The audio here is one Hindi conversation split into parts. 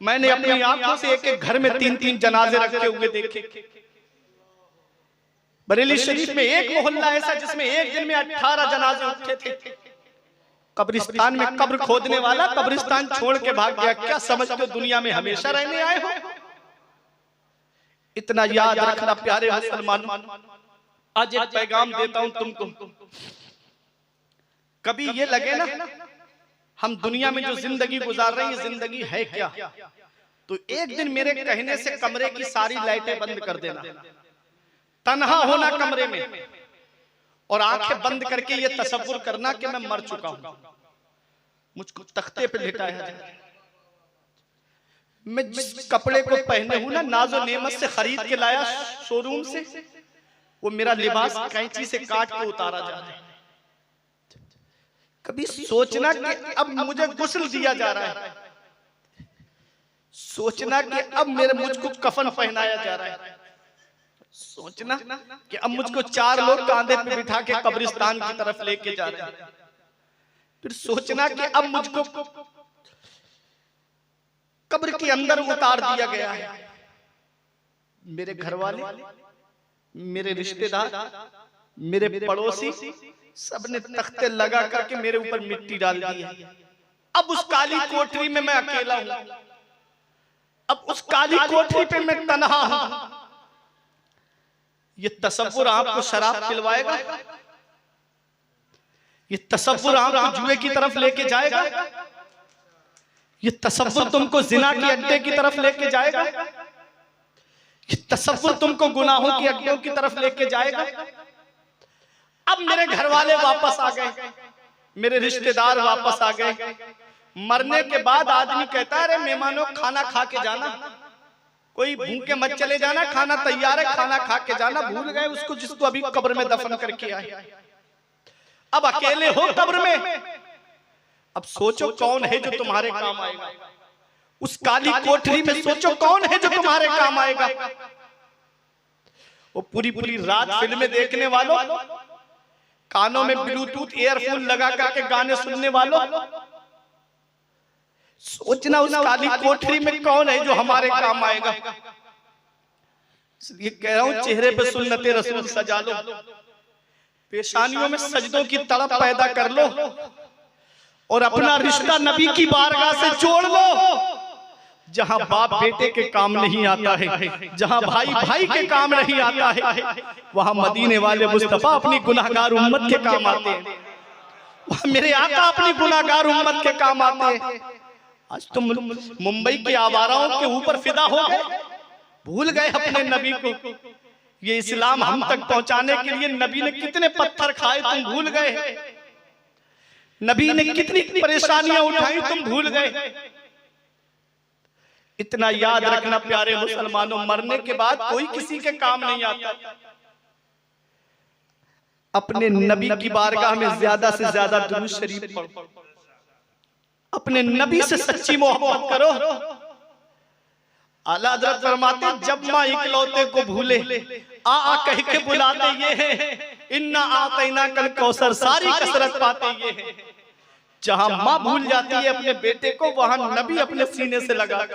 मैंने अपनी आंखों से एक एक घर में 3-3 जनाजे रखे हुए देखे। बरेली शरीफ में एक मोहल्ला ऐसा जिसमें एक दिन में 18 जनाजे उठे थे। कब्रिस्तान में कब्र खोदने वाला कब्रिस्तान छोड़ के भाग गया। क्या समझते हो दुनिया में हमेशा रहने आए हो? इतना याद रखना प्यारे मुसलमानों। आज एक पैगाम देता हूं तुमको। कभी ये लगे ना हम दुनिया में जो जिंदगी गुजार रहे हैं जिंदगी है क्या, तो एक दिन मेरे कहने से कमरे की सारी लाइटें बंद कर देना, तन्हा होना कमरे में और आंखें बंद करके ये तसव्वुर करना कि मैं मर चुका हूं, मुझको तख्ते पे लिटाया जाए। मैं जिस कपड़े को पहने हूं ना नाजो नेमत से खरीद के लाया शोरूम से, वो मेरा लिबास कैंची से काट के उतारा जाए। कभी सोचना कि अब मुझे गुस्ल दिया जा रहा है, सोचना कि अब मेरे मुझको कफन पहनाया जा रहा है, सोचना कि अब मुझको 4 लोग कांधे पे बिठा के कब्रिस्तान की तरफ लेके जा रहे हैं, फिर सोचना कि अब मुझको कब्र के अंदर उतार दिया गया है। मेरे घर वाले, मेरे रिश्तेदार, मेरे पड़ोसी सबने तख्ते लगा करके मेरे ऊपर मिट्टी डाल दी है। अब उस काली कोठरी में मैं अकेला हूं, अब उस काली कोठरी पे मैं तन्हा हूं। ये तसव्वुर आपको शराब पिलवाएगा, ये तसव्वुर आपको जुए की तरफ लेके जाएगा, ये तसव्वुर तुमको जिना के अड्डे की तरफ लेके जाएगा, ये तसव्वुर तुमको गुनाहों के अड्डों की तरफ लेके जाएगा। अब मेरे घर वाले वापस आ गए, मेरे रिश्तेदार वापस आ गए। मरने के बाद आदमी कहता है अरे मेहमानों खाना खा के जाना, कोई भूखे मत चले जाना, खाना तैयार है खाना खा के जाना। भूल गए उसको जिसको अभी कब्र में दफन करके आए। अब अकेले हो कब्र में, अब सोचो कौन है जो तुम्हारे काम आएगा। उस काली कोठरी में सोचो कौन है जो तुम्हारे काम आएगा। वो पूरी रात फिल्में देखने वालों, कानों में ब्लूटूथ ईयरफोन लगा के गाने सुनने वालों, सोचना उस काली कोठरी में कौन है जो हमारे काम आएगा। इसलिए कह रहा हूं चेहरे पे सुन्नते रसूल सजा लो, पेशानियों में सजदों की तड़प पैदा कर लो और अपना रिश्ता नबी की बारगाह से जोड़ लो। जहां बाप बेटे के काम नहीं आता है, जहां भाई भाई के काम नहीं आता है, वहां मदीने वाले मुस्तफा अपनी गुनाहगार उम्मत के काम आते हैं। वहां मेरे आका अपनी गुनाहगार उम्मत के काम आते हैं। आज तुम मुंबई के आवाराओं के ऊपर फिदा हो गए, भूल गए अपने नबी को। ये इस्लाम हम तक पहुंचाने के लिए नबी ने कितने पत्थर खाए तुम भूल गए, नबी ने कितनी परेशानियां उठाई तुम भूल गए। इतना याद रखना प्यारे मुसलमानों, मरने के बाद कोई किसी के काम नहीं आता। अपने नबी की बारगाह में ज्यादा से ज्यादा दुरूद शरीफ पढ़ो, अपने नबी से सच्ची मोहब्बत करो। आला हज़रत फरमाते जब माँ इकलौते को भूले आ कह के बुलाते ये हैं, इन्ना आतैना कल कौसर, सारी कसरत पाते ये हैं। जहां माँ भूल जाती है अपने बेटे को, वहां नबी अपने सीने से लगा।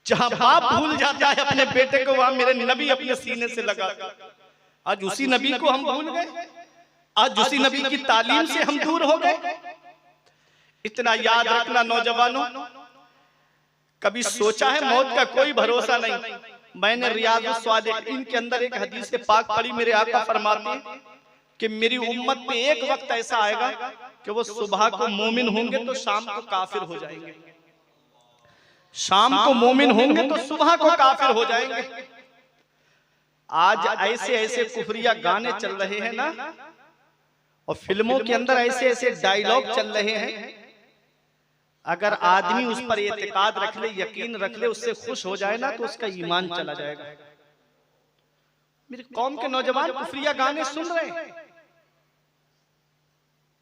जहां बाप भूल जाता है अपने बेटे को, वहां मेरे नबी अपने सीने से लगा। आज उसी नबी को हम भूल गए, आज उसी नबी की तालीम से हम दूर हो गए। इतना याद रखना नौजवानों, कभी सोचा है मौत का कोई भरोसा नहीं। मैंने रियाजुस सालिहीन के अंदर एक हदीस पाक पढ़ी, मेरे आका फरमाते हैं कि मेरी उम्मत में एक वक्त ऐसा आएगा कि वो सुबह को मोमिन होंगे तो शाम को काफिर हो जाएंगे, शाम को मोमिन होंगे तो सुबह को काफिर हो जाएंगे। आज ऐसे ऐसे कुफरिया गाने चल रहे हैं ना, और फिल्मों के अंदर ऐसे ऐसे डायलॉग चल रहे हैं, अगर आदमी उस पर एतकाद रख ले, यकीन रख ले, उससे खुश हो जाए ना, तो उसका ईमान चला जाएगा। मेरी कौम के नौजवान कुफरिया गाने सुन रहे हैं।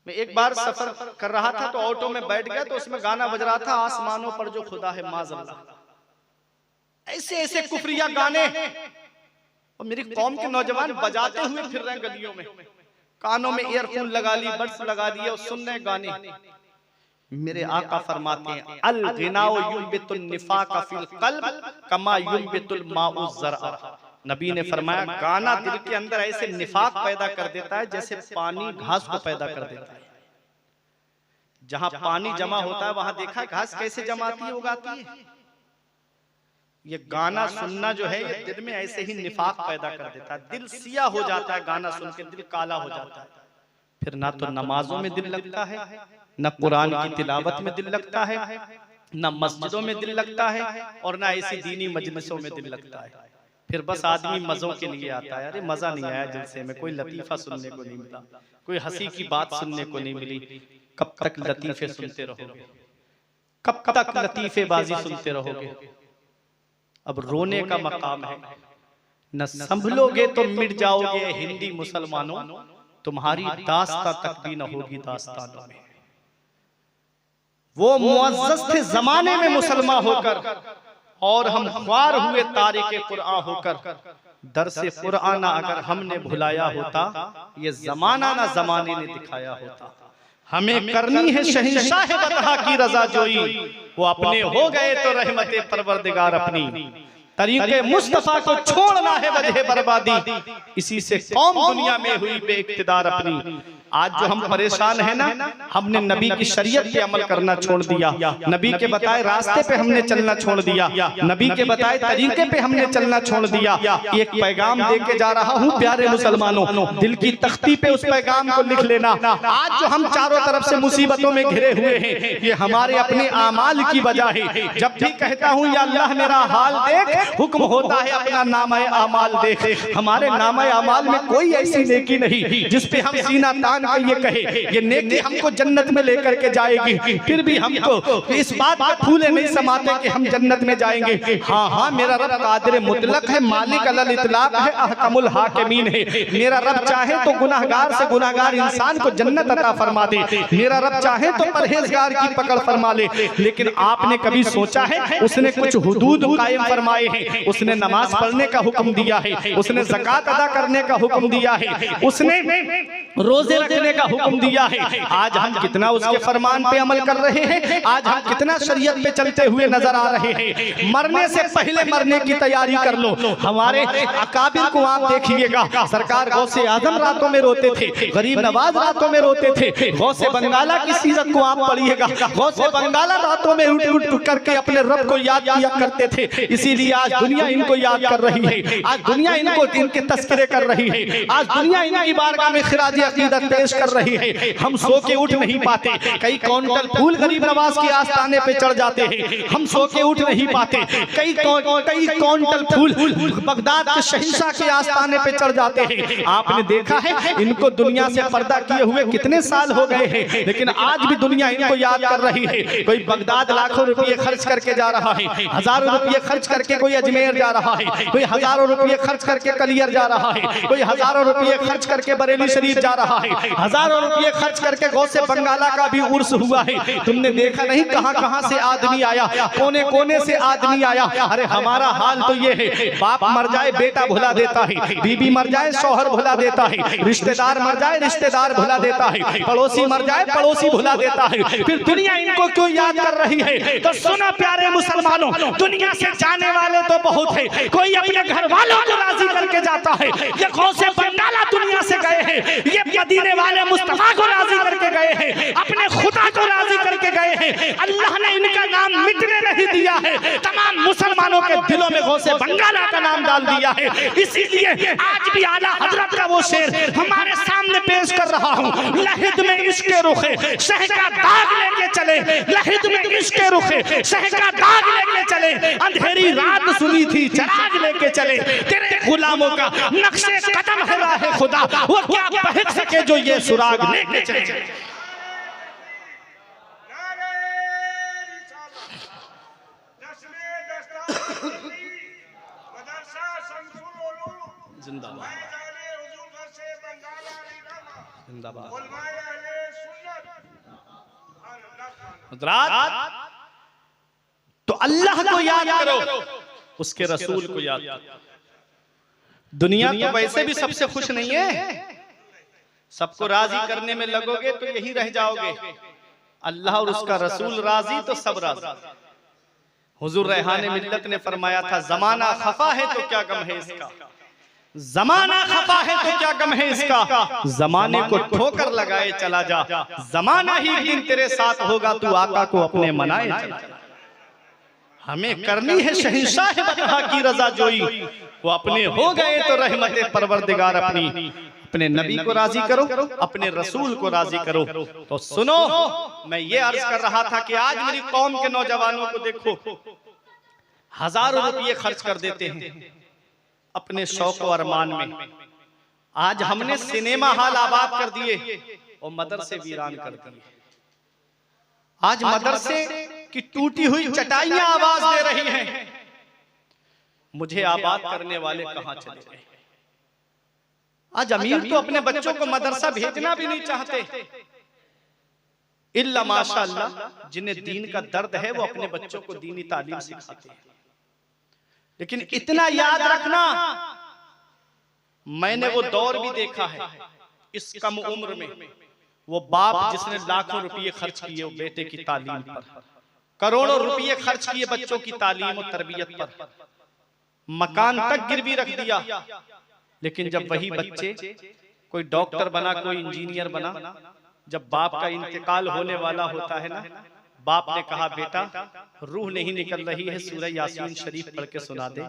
मैं एक बार सफर कर रहा था तो ऑटो में बैठ गया, तो उसमें गाना बज रहा था आसमानों पर जो खुदा है माज़अल्लाह। ऐसे ऐसे कुफरिया गाने, और मेरी कौम के नौजवान बजाते हुए फिर रहे गलियों में, कानों में ईयरफोन लगा ली, बड्स लगा दिए और सुन रहे गाने। मेरे आका फरमाते हैं अल गिनाउ युंबितुन निफाक फिल कल्ब कमा युंबितुल माउ ज़रअ। नबी ने फरमाया गाना दिल के अंदर ऐसे निफाक पैदा कर देता है जैसे पानी घास को पैदा कर देता है। जहां पानी जमा होता है वहां देखा घास कैसे जमाती है, उगाती है। ये गाना सुनना जो है ये दिल में ऐसे ही निफाक पैदा कर देता है। दिल सिया हो जाता है गाना सुन के, दिल काला हो जाता है। फिर ना तो नमाजों में दिल लगता है, न कुरान की तिलावत में दिल लगता है, न मस्जिदों में दिल लगता है, और ना ऐसी दीनी मजलिसों में दिल लगता है। फिर बस आदमी मजों के लिए आता है। अरे मजा नहीं आया जलसे में, कोई लतीफा सुनने को नहीं मिला, कोई हंसी की बात सुनने को नहीं मिली। कब तक लतीफे सुनते रहोगे, कब तक लतीफेबाजी सुनते रहोगे? अब रोने का मकाम है, न संभलोगे तो मिट जाओगे हिंदी मुसलमानों, तुम्हारी दास्तां तक भी न होगी दास्तानों में। वो मुअज़्ज़ज़ थे जमाने में मुसलमान होकर, और हम ख्वार हुए तारिके कुरान होकर। दरसे कुरान अगर हमने भुलाया होता, ये जमाना ना जमाने ने दिखाया होता। हमें करनी है शहंशाह बतहा की रजा जोई, वो अपने हो गए तो रहमते परवरदिगार अपनी। तरीके मुस्तफा को छोड़ना है वजह बर्बादी, इसी से कौम दुनिया में हुई बेइक्तिदार अपनी। आज जो हम परेशान है ना, हमने नबी की शरीयत पे अमल करना छोड़ दिया, नबी के बताए रास्ते पे हमने चलना छोड़ दिया, नबी के बताए तरीके पे हमने चलना छोड़ दिया। एक पैगाम दे के जा रहा हूँ प्यारे मुसलमानों, दिल की तख्ती पे उस पैगाम को लिख लेना। आज जो हम चारों तरफ से मुसीबतों में घिरे हुए हैं, ये हमारे अपने आमाल की वजह है। जब भी कहता हूँ या अल्लाह मेरा हाल देख, हुक्म होता है अपना नामा आमाल देख। हमारे नामा आमाल में कोई ऐसी नेकी नहीं जिसपे हम सीना तान के ये कहे ये नेकी हमको जन्नत में लेकर के जाएगी। फिर भी हमको इस बात का फूले नहीं समाते कि हम जन्नत में जाएंगे। हाँ हाँ, मेरा रब कादिर मुतलक है, मालिक अलल इतलाक है, अहकमुल हाकिमीन है। मेरा रब चाहे तो गुनाहगार से गुनाहगार इंसान को जन्नत अता फरमा दे, मेरा रब चाहे तो परहेजगार की पकड़ फरमा ले। लेकिन आपने कभी सोचा है उसने कुछ हुदूद कायम फरमाए हैं? उसने नमाज पढ़ने का हुक्म दिया है, उसने ज़कात अदा करने का हुक्म दिया है, उसने रोजे रखने का हुक्म दिया है। आज हम कितना उसके फरमान पे अमल कर रहे हैं? आज हम कितना शरीयत पे चलते हुए नजर आ रहे हैं? मरने से पहले मरने की तैयारी कर लो। हमारे अकाबिर को आप देखिएगा, सरकार गौसे आजम रातों में रोते थे, गरीब नवाज रातों में रोते थे। गौसे बंगाला की सीरत को आप पढ़िएगा, गौसे बंगाला रातों में उठ उठ करके अपने रब को याद किया करते थे। इसीलिए आज दुनिया इनको याद कर रही है, आज दुनिया इनको इनके तस्करे कर रही है, आज दुनिया इनकी बारगाह में खिराज अकीदत पेश कर रही है। हम सो के उठ नहीं पाते, कई क्विंटल फूल गरीब नवाज के आस्थाने पे चढ़ जाते हैं, हम सो के उठ नहीं पाते। कई क्विंटल फूल बगदाद के शहंशाह के आस्थाने पे चढ़ जाते हैं। आपने देखा है इनको दुनिया से पर्दा किए हुए कितने साल हो गए हैं, लेकिन आज भी दुनिया इनको याद कर रही है। कोई बगदाद लाखों रुपये खर्च करके जा रहा है, हजारों रुपये खर्च करके कोई अजमेर जा रहा है, कोई हजारों रुपये खर्च करके कलियर जा रहा है, कोई हजारों रुपये खर्च करके बरेली शरीफ जा रहा है, हजारों रुपये खर्च करके गौसे बंगाला का भी उर्स हुआ है। तुमने देखा नहीं कहां कहां से आदमी आया, कोने कोने से आदमी आया। अरे हमारा हाल तो ये है, बाप मर जाए बेटा भुला देता है, बीबी मर जाए शौहर भुला देता है, रिश्तेदार मर जाए रिश्तेदार भुला देता है, पड़ोसी मर जाए पड़ोसी भुला देता है। फिर दुनिया इनको क्यों याद कर रही है? तो सुनो प्यारे मुसलमानों, दुनिया से जाने वाले तो बहुत है, कोई अपने घर वालों को राजी करके जाता है। ये गौसे बंगाला दुनिया से गए हैं, ये मदीने वाले मुस्तफा को राजी करके गए हैं, अपने खुदा को राजी करके गए हैं। अल्लाह ने इनका नाम मिटने नहीं दिया है, तमाम मुसलमानों के दिलों में गौसे बंगाला का नाम डाल दिया है। इसीलिए आज भी आला हजरत का वो शेर हमारे सामने पेश कर रहा हूँ। लहिद में इश्क़े रुखे शह का दाग लेके चले, लहिद में इश्क़े रुखे शह का दाग लेके चले, अंधेरी रात सुनी थी चराग लेके चले। तेरे गुलामों का नक्शे कदम है राह खुदा, वो क्या पहच सके जो ये सुराग लेके चले। जिंदाबाद जिंदाबाद। तो अल्लाह को याद करो, उसके रसूल को याद करो। दुनिया तो वैसे भी सबसे खुश नहीं है, सबको राजी करने में लगोगे तो यही रह जाओगे। अल्लाह और उसका रसूल राजी तो सब राजी। हुजूर रेहान मिल्लत ने फरमाया था, जमाना खफा है तो क्या गम है इसका, जमाना खफा है तो क्या गम है इसका, जमाने को ठोकर लगाए चला जा, जमाना ही दिन तेरे साथ होगा, तू आका को अपने मनाए चला जा। हमें करनी है शहंशाह बदहा की रजा जोई, वो अपने हो गए तो रहमत परवरदिगार अपनी, अपने नबी को राजी करो, अपने रसूल को राजी करो। तो सुनो, मैं ये अर्ज कर रहा था कि आज मेरी कौम के नौजवानों को देखो, हजारों रुपये खर्च कर देते हैं अपने शौक और अरमान में। आज हमने सिनेमा हॉल आबाद कर दिए और मदरसे वीरान कर दिए। आज मदरसे की टूटी हुई चटाइयां आवाज दे रही हैं, मुझे आबाद करने वाले कहां चले गए। आज अमीर तो अपने बच्चों को मदरसा भेजना भी नहीं चाहते, इल्ला माशाअल्लाह जिन्हें दीन का दर्द है वो अपने बच्चों को दीनी तालीम सिखाते हैं। लेकिन इतना याद रखना, मैंने वो दौर भी देखा है इस कम उम्र में, वो बाप जिसने लाखों रुपये खर्च किए वो बेटे की तालीम पर, करोड़ों रुपये खर्च किए बच्चों की तालीम और तरबियत पर, मकान तक गिरवी रख दिया। लेकिन जब वही बच्चे, कोई डॉक्टर बना, कोई इंजीनियर बना, जब बाप का इंतकाल होने वाला होता है ना, बाप ने कहा बेटा रूह नहीं निकल रही है, सूरह यासीन शरीफ पढ़ के सुना दे।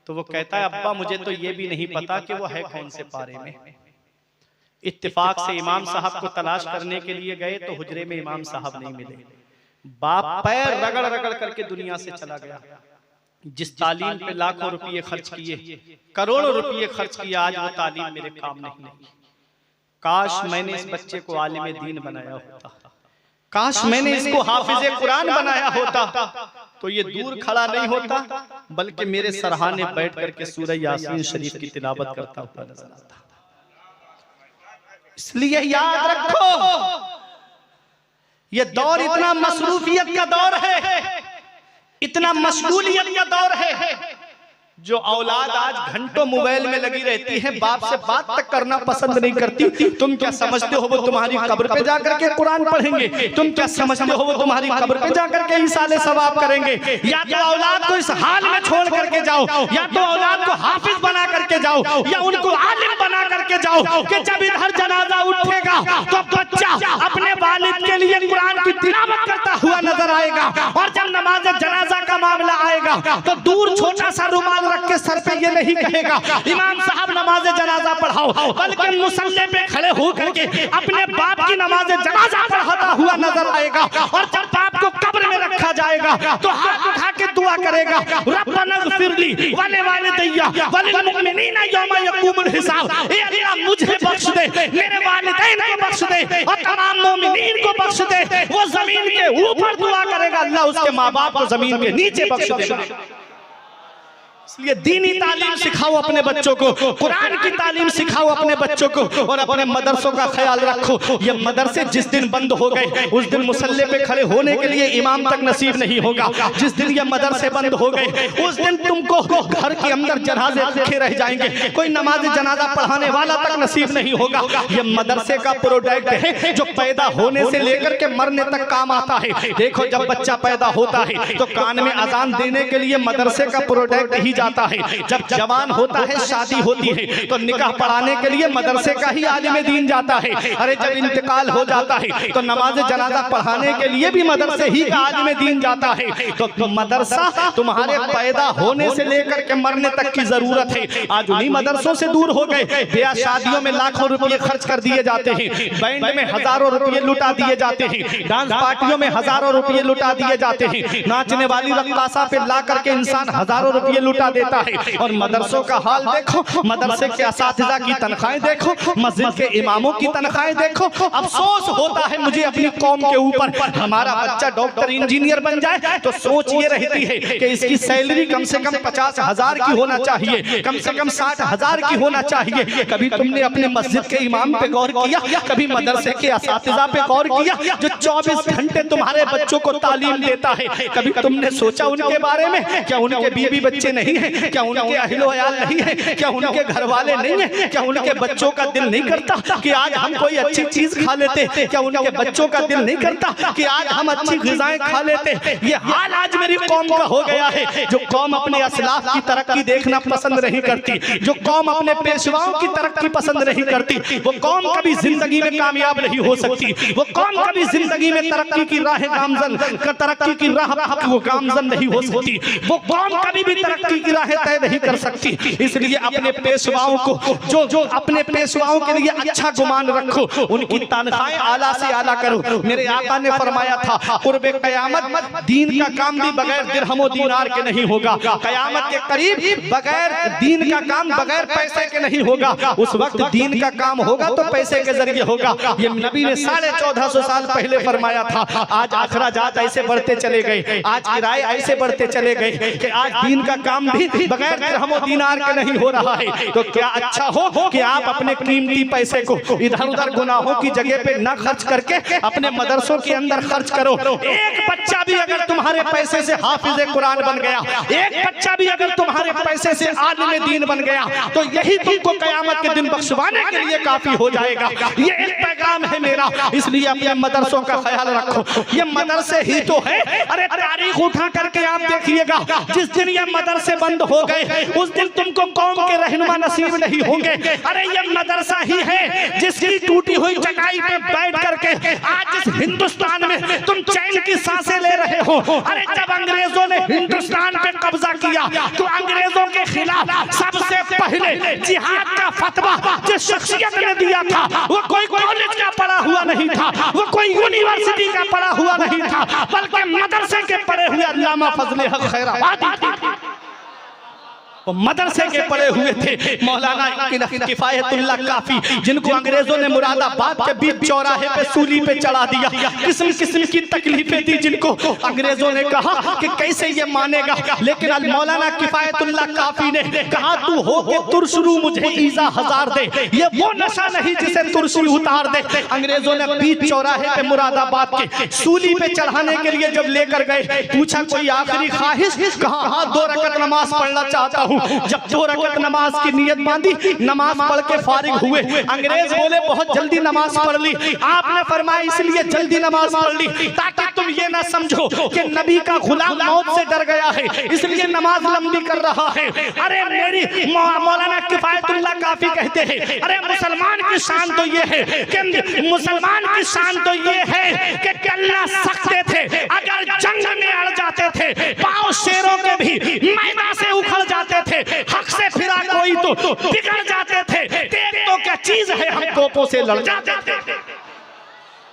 तो वो कहता है अब्बा मुझे तो ये भी नहीं पता कि वो है कौन से पारे में। इत्तेफाक से इमाम साहब को तलाश करने के लिए गए तो हुजरे में इमाम साहब नहीं मिले। बाप पैर रगड़ रगड़ करके दुनिया से चला गया। जिस तालीम पे लाखों रुपये खर्च किए, करोड़ों रुपये खर्च किए, आज वो तालीम मेरे काम नहीं लगी। काश मैंने इस बच्चे को आलिम दीन बनाया होता, काश मैंने इसको हाफिज कुरान बनाया होता, तो ये दूर खड़ा नहीं होता, बल्कि मेरे सरहाने बैठ करके सूरह यासीन शरीफ की तिलावत करता हुआ नजर आता। इसलिए याद रखो, ये दौर इतना मसरूफियत का दौर है, इतना मशगूलियत का दौर है, जो औलाद आज घंटों मोबाइल में लगी रहती है, बाप से बात तक करना पसंद नहीं करती। तुम क्या समझते हो वो तुम्हारी कब्र पे जाकर के कुरान पढ़ेंगे? तुम क्या समझते हो वो तुम्हारी कब्र पे जाकर के इसाले सवाब करेंगे? या तो औलाद को इस हाल में छोड़ करके जाओ, या तो औलाद को हाफिज बना करके जाओ, या उनको आलिम बना करके जाओ कि जब इधर जनाजा उठेगा तो बच्चा अपने वालिद के लिए कुरान की तिलावत करता हुआ नजर आएगा, और जब नमाज जनाजा का मामला आएगा तो दूर छोटा सा रुमाल रख के सर पे ये नहीं कहेगा इमाम साहब नमाज जनाजा पढ़ाओ, बल्कि मुसल्ले पे खड़े होकर के अपने बाप की नमाज जनाजा पढ़ाता हुआ नजर आएगा। और जब बाप को कब्र में रखा जाएगा तो हाथ उठा के दुआ करेगा, रब्बना ग़फिरली वले वालिदैया वलिल मुमिनीना यौमा यक़ूमुल हिसाब। ए अल्लाह मुझे बख्श दे, मेरे वालिदैन को बख्श दे, और तमाम मोमिनीन को बख्श दे। वो जमीन के ऊपर दुआ करेगा, अल्लाह उसके माँ बाप को जमीन के नीचे बख्श देगा। इसलिए दीनी तालीम सिखाओ अपने बच्चों को, कुरान की तालीम सिखाओ अपने बच्चों को, और अपने मदरसों का ख्याल रखो। ये मदरसे जिस दिन बंद हो गए उस दिन मुसल्ले पे खड़े होने के लिए इमाम तक नसीब नहीं होगा। जिस दिन ये मदरसे बंद हो गए उस दिन तुमको घर के अंदर जनाजे रखे रह जाएंगे, कोई नमाज जनाजा पढ़ाने वाला तक नसीब नहीं होगा। ये मदरसे का प्रोडक्ट है जो पैदा होने से लेकर के मरने तक काम आता है। देखो जब बच्चा पैदा होता है तो कान में अजान देने के लिए मदरसे का प्रोडक्ट ही जाता है, जब जवान होता है शादी होती है तो निकाह पढ़ाने के लिए मदरसे का ही आलिम दीन जाता है। अरे जब इंतकाल हो जाता है तो नमाज जनाजा पढ़ाने के लिए भी मदरसे ही का आलिम दीन जाता है। तो मदरसा तुम्हारे पैदा होने से लेकर के मरने तक की जरूरत है। आज उन्हीं मदरसों से दूर हो गए। ब्याह शादियों में लाखों रुपये खर्च कर दिए जाते हैं, बैंड में हजारों रुपये लुटा दिए जाते हैं, डांस पार्टियों में हजारों रुपये लुटा दिए जाते हैं, नाचने वाली रक्कासा पे ला करके इंसान हजारों रुपये लुटा देता है। और मदरसों का हाल देखो, मदरसे के असातिज़ा की तनख्वाहें देखो, मस्जिद के इमामों की तनख्वाहें देखो। अफसोस होता है मुझे अपनी कौम के ऊपर। हमारा बच्चा डॉक्टर इंजीनियर बन जाए तो सोच ये रहती है कि इसकी सैलरी कम से कम 50,000 की होना चाहिए, कम से कम 60,000 की होना चाहिए। कभी तुमने अपने मस्जिद के इमाम पे गौर किया? कभी मदरसे के असातिज़ा पे गौर किया जो 24 घंटे तुम्हारे बच्चों को तालीम देता है? कभी तुमने सोचा उनके बारे में? क्या उनके बीवी बच्चे नहीं है? क्या उनके अहलो अयाल नहीं है? क्या उनके घर वाले नहीं है? क्या उनके बच्चों का दिल नहीं करता कि आज हम कोई अच्छी चीज खा लेते? क्या उनके बच्चों का दिल नहीं करता कि आज हम अच्छी ग़िज़ाएं खा लेते? ये हाल आज मेरी कौम का हो गया है। जो कौम अपने असलाफ की तरक्की देखना पसंद नहीं करती, जो कौम अपने पेशवाओं की तरक्की पसंद नहीं करती, वो कौम कभी जिंदगी में कामयाब नहीं हो सकती। वो कौम कभी जिंदगी में तरक्की की राह गामजन नहीं हो सकती। वो कौम कभी भी तरक्की की राह तय नहीं कर सकती। इसलिए अपने पेशवाओं को जो अपने पेशवाओं के लिए अच्छा गुमान रखो, उनकी तनख्वाहें आला से आला करो। मेरे आका ने फरमाया था कुर्बे क़यामत दीन का काम भी बगैर दिरहम और दीनार के नहीं होगा। क़यामत के करीब बगैर दीन का काम बगैर पैसे के नहीं होगा। उस वक्त दीन का काम होगा तो पैसे के जरिए होगा। ये नबी ने 1450 साल पहले फरमाया था। आज अखराजात ऐसे बढ़ते चले गए, आज किराए ऐसे बढ़ते चले गए कि आज दीन का काम भी बगैर दिरहम और दीनार के नहीं हो रहा है। तो क्या अच्छा हो कि आप अपने कीमती पैसे को इधर उधर गुनाहों की जगह पे न खर्च करके अपने मदरसों के अंदर खर्च करो। एक बच्चा भी अगर तुम्हारे पैसे से हाफिज कुरान बन गया, एक बच्चा भी अगर तुम्हारे पैसे से आलिम दीन बन गया, तो यही तुमको क़यामत के दिन बख्शवाने के लिए काफी हो जाएगा। ये एक पैगाम है मेरा। इसलिए अपने मदरसों का ख्याल रखो। ये मदरसे ही तो है। अरे तारीख उठा करके आप देखिएगा, जिस दिन ये मदरसे बंद हो गए उस दिन तुमको कौम के रहनुमा नसीब नहीं होंगे। अरे ये मदरसा ही है जिसकी टूटी हुई चटाई पे बैठ करके आज इस हिंदुस्तान में तुम चैन की सांसें ले रहे हो। अरे जब अंग्रेजों ने हिंदुस्तान पे कब्जा किया तो अंग्रेजों के खिलाफ सबसे पहले जिहाद का फतवा जिस शख्सियत ने दिया था वो कोई कॉलेज का पढ़ा हुआ नहीं था, वो कोई यूनिवर्सिटी का पढ़ा हुआ नहीं था, बल्कि मदरसे के पढ़े हुए अल्लामा फजले हक खैराबादी थे। वो मदरसे के पढ़े हुए थे। मौलाना किफायतुल्लाह काफी, जिनको अंग्रेजों ने मुरादाबाद के बीच चौराहे पे सूली पे चढ़ा दिया, किस्म किस्म की तकलीफें दी, जिनको अंग्रेजों ने कहा कि कैसे ये मानेगा। लेकिन मौलाना किफायतुल्लाह काफी ने कहा तू हो के तुरशरू मुझे ईजा हजार दे, ये वो नशा नहीं जिसे तुरशी उतार दे। अंग्रेजों ने बीच चौराहे पे मुरादाबाद के सूली पे चढ़ाने के लिए जब लेकर गए, पूछा कोई आखिरी ख्वाहिश? कहा हाँ 2 रकअत नमाज पढ़ना चाहता हूँ। जब 2 रकअत नमाज की नियत बांधी, नमाज पढ़ के फारिग हुए। अंग्रेज बोले बहुत जल्दी नमाज पढ़ ली। आपने फरमाया इसलिए जल्दी नमाज पढ़ ली ताकि तुम ये ना समझो कि नबी का गुलाम मौत से डर गया है इसलिए नमाज लंबी कर रहा है। अरे मेरी मौलाना किफायतुल्लाह काफी कहते हैं, अरे मुसलमान की शान तो ये है कि मुसलमान की शान तो ये है कि अल्लाह सकते थे, अगर जंग में अड़ जाते थे पांव शेरों के भी मैदान से उखड़ जाते थे, हक से फिरा कोई तो बिगड़ जाते थे। देख तो क्या चीज है, हम तोपों से लड़ जाते थे।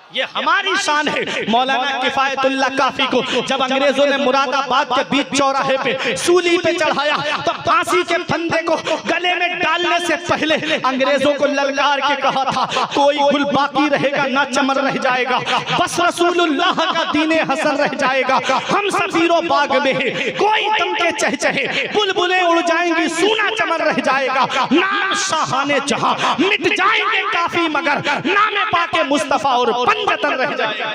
ये हमारी शान है। मौलाना किफायतुल्लाह काफी को जब अंग्रेजों ने मुरादाबाद के बीच चौराहे पे सूली पे चढ़ाया तो फांसी के फंदे को गले में डालने से पहले अंग्रेजों को ललकार के कहा था कोई गुल बाकी रहेगा ना चमन रह जाएगा, बस रसूलुल्लाह का दीने हसन रह जाएगा। हम सफीरों बाग में है, कोई दम के चहचहे, बुलबुलें उड़ जाएंगी, सूना चमन रह जाएगा। नाम शाहाने जहां मिट जाएंगे काफी, मगर नामे पाके मुस्तफा और पंजतन रह जाएगा।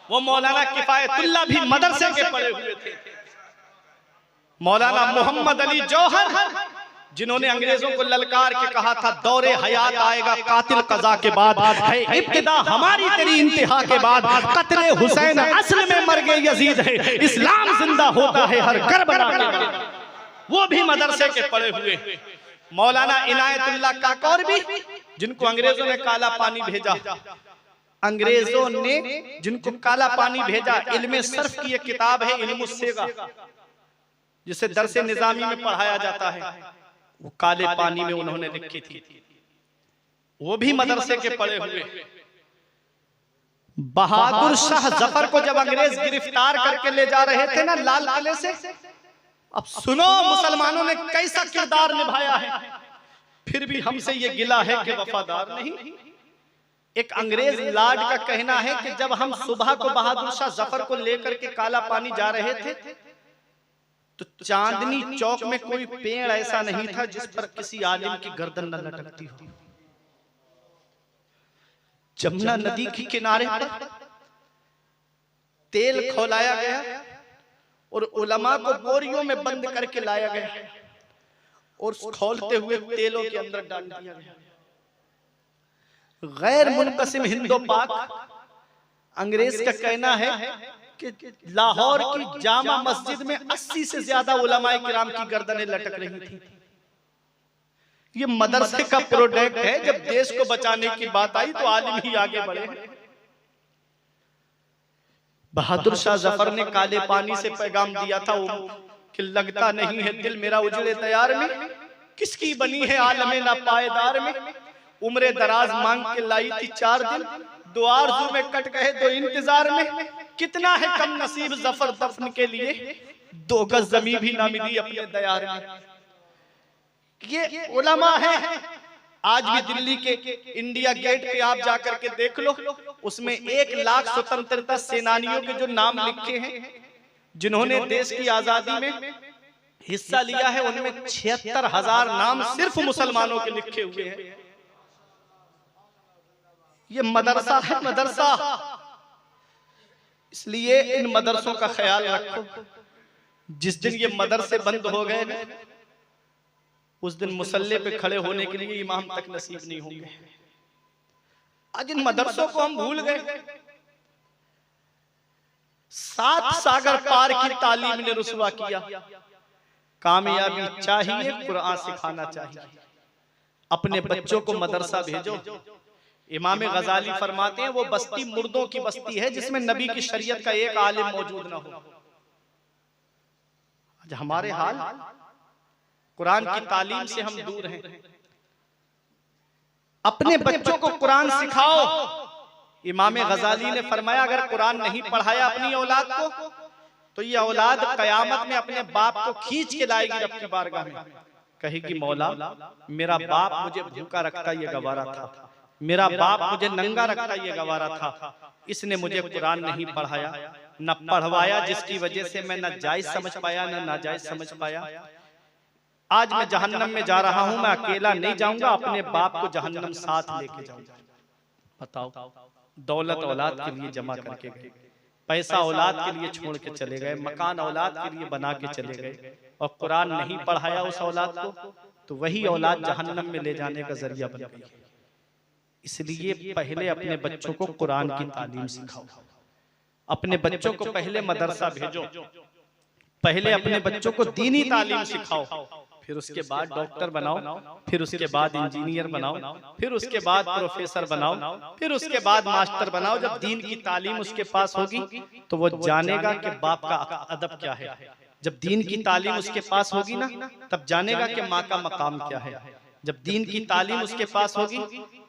वो मौलाना किफायतुल्लाह भी मदरसे के पढ़े हुए थे। मौलाना मोहम्मद अली जौहर, जिन्होंने अंग्रेजों को ललकार के कहा था दौरे हयात आएगा कातिल कज़ा के बाद, है इब्तिदा हमारी तेरी इंतहा के बाद, कत्ले हुसैन असल में मर गए यजीद है, इस्लाम जिंदा होता है हर करबला के बाद। वो भी मदरसे के पढ़े हुए। मौलाना इनायतुल्लाह काकोर भी, जिनको अंग्रेजों ने काला पानी भेजा, अंग्रेजों ने जिनको काला पानी भेजा, इल्मे सर्फ की एक किताब है इल्मुस्सेगा, जिसे दरसे निजामी में पढ़ाया जाता है, वो काले पानी में उन्होंने लिखी थी। वो भी मदरसे के पढ़े हुए। बहादुर शाह जफर को जब अंग्रेज गिरफ्तार करके ले जा रहे थे ना लाल किले से, अब सुनो मुसलमानों ने कैसा किरदार निभाया है, फिर भी हमसे ये गिला है कि वफादार नहीं। एक अंग्रेज लाड का कहना है कि जब हम सुबह को बहादुर शाह जफर को लेकर के काला पानी जा रहे थे तो चांदनी चौक में कोई पेड़ ऐसा नहीं था जिस पर किसी आलिम की गर्दन न लटकती हो। जमुना नदी के किनारे पर तेल खौलाया गया, और उलमा को बोरियों में बंद करके लाया गया और खौलते हुए तेलों के अंदर डाल दिया गया। गैर मुनकसिम हिंदो पाक अंग्रेज का कहना है कि लाहौर की जामा मस्जिद में 80 से ज्यादा उलमाए किराम की गर्दनें लटक रही थी। ये मदरसे का प्रोडक्ट है। जब देश को बचाने की बात आई तो आलिम ही आगे बढ़े। बहादुर शाह जफर ने काले पानी से पैगाम दिया था कि लगता नहीं है दिल मेरा उजड़े तैयार में, किसकी बनी है आलमे ना पायदार में। उम्रे दराज मांग के लाई थी 4 दिन, 2 आरज़ू में कट गए 2 इंतजार में। कितना है कम नसीब जफर दफन के लिए, 2 गज जमी भी ना मिली अपने दयार में। ये उलमा है। आज भी दिल्ली के इंडिया गेट पे आप जाकर के देख लो, उसमें 1 लाख स्वतंत्रता सेनानियों के जो नाम लिखे हैं, जिन्होंने देश की आजादी में हिस्सा लिया है, उनमें 76,000 नाम सिर्फ मुसलमानों के लिखे हुए हैं। ये मदरसा है, मदरसा। इसलिए इन मदरसों का ख्याल रखो। जिस दिन ये मदरसे बंद हो गए, उस दिन मुसल्ले पे खड़े होने के लिए इमाम तक नसीब नहीं होंगे। आज इन मदरसों को हम भूल गए। 7 सागर पार की तालीम ने रुसवा किया। कामयाबी चाहिए, कुरान सिखाना चाहिए। अपने बच्चों को मदरसा भेजो। इमाम गजाली फरमाते हैं वो बस्ती मुर्दों की बस्ती है जिसमें नबी की शरीयत का एक आलिम मौजूद ना हो। आज हमारे हाल, कुरान की तालीम से हम दूर हैं। अपने बच्चों को कुरान सिखाओ। इमाम गजाली ने फरमाया अगर कुरान नहीं पढ़ाया अपनी औलाद को, तो ये औलाद कयामत में अपने बाप को खींच के लाएगी रब की बारगाह में। कहेगी मौला मेरा बाप मुझे भूखा रखता ये गवारा था, मेरा बाप मुझे नंगा रखता ये गवारा था, इसने मुझे कुरान नहीं पढ़ाया न पढ़वाया, जिसकी वजह से मैं न जायज समझ पाया न नाजायज समझ पाया। आज मैं जहन्नम में जा रहा हूं, मैं अकेला नहीं जाऊंगा, अपने बाप को जहन्नम साथ लेके जाऊंगा। बताओ, दौलत औलाद के लिए जमा करके गए, पैसा औलाद के लिए छोड़ के चले गए, मकान औलाद के लिए बना के चले गए, और कुरान नहीं पढ़ाया उस औलाद को, तो वही औलाद जहन्नम में ले जाने का जरिया बन गई। इसलिए पहले अपने बच्चों को कुरान की तालीम सिखाओ। अपने बच्चों को पहले मदरसा भेजो, पहले अपने बच्चों को दीनी तालीम सिखाओ, फिर उसके बाद डॉक्टर बनाओ, फिर उसके बाद इंजीनियर बनाओ, फिर उसके बाद प्रोफेसर बनाओ, फिर उसके बाद मास्टर बनाओ। जब दीन की तालीम उसके पास होगी तो वो जानेगा कि बाप का अदब क्या है। जब दीन की तालीम उसके पास होगी ना, तब जानेगा कि माँ का मकाम क्या है। जब दीन की तालीम उसके पास होगी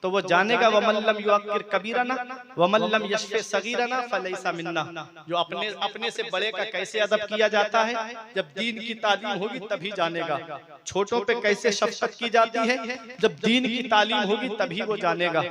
तो वो जानेगा वमल्लम युअक्किर कबीरना वमल्लम यशफे सगीरना फलैसा मिन्ना। जो अपने से बड़े का कैसे अदब किया जाता है, जब दीन की तालीम होगी तभी जानेगा। छोटों पे कैसे शफकत की जाती है, जब दीन की तालीम होगी तभी वो जानेगा।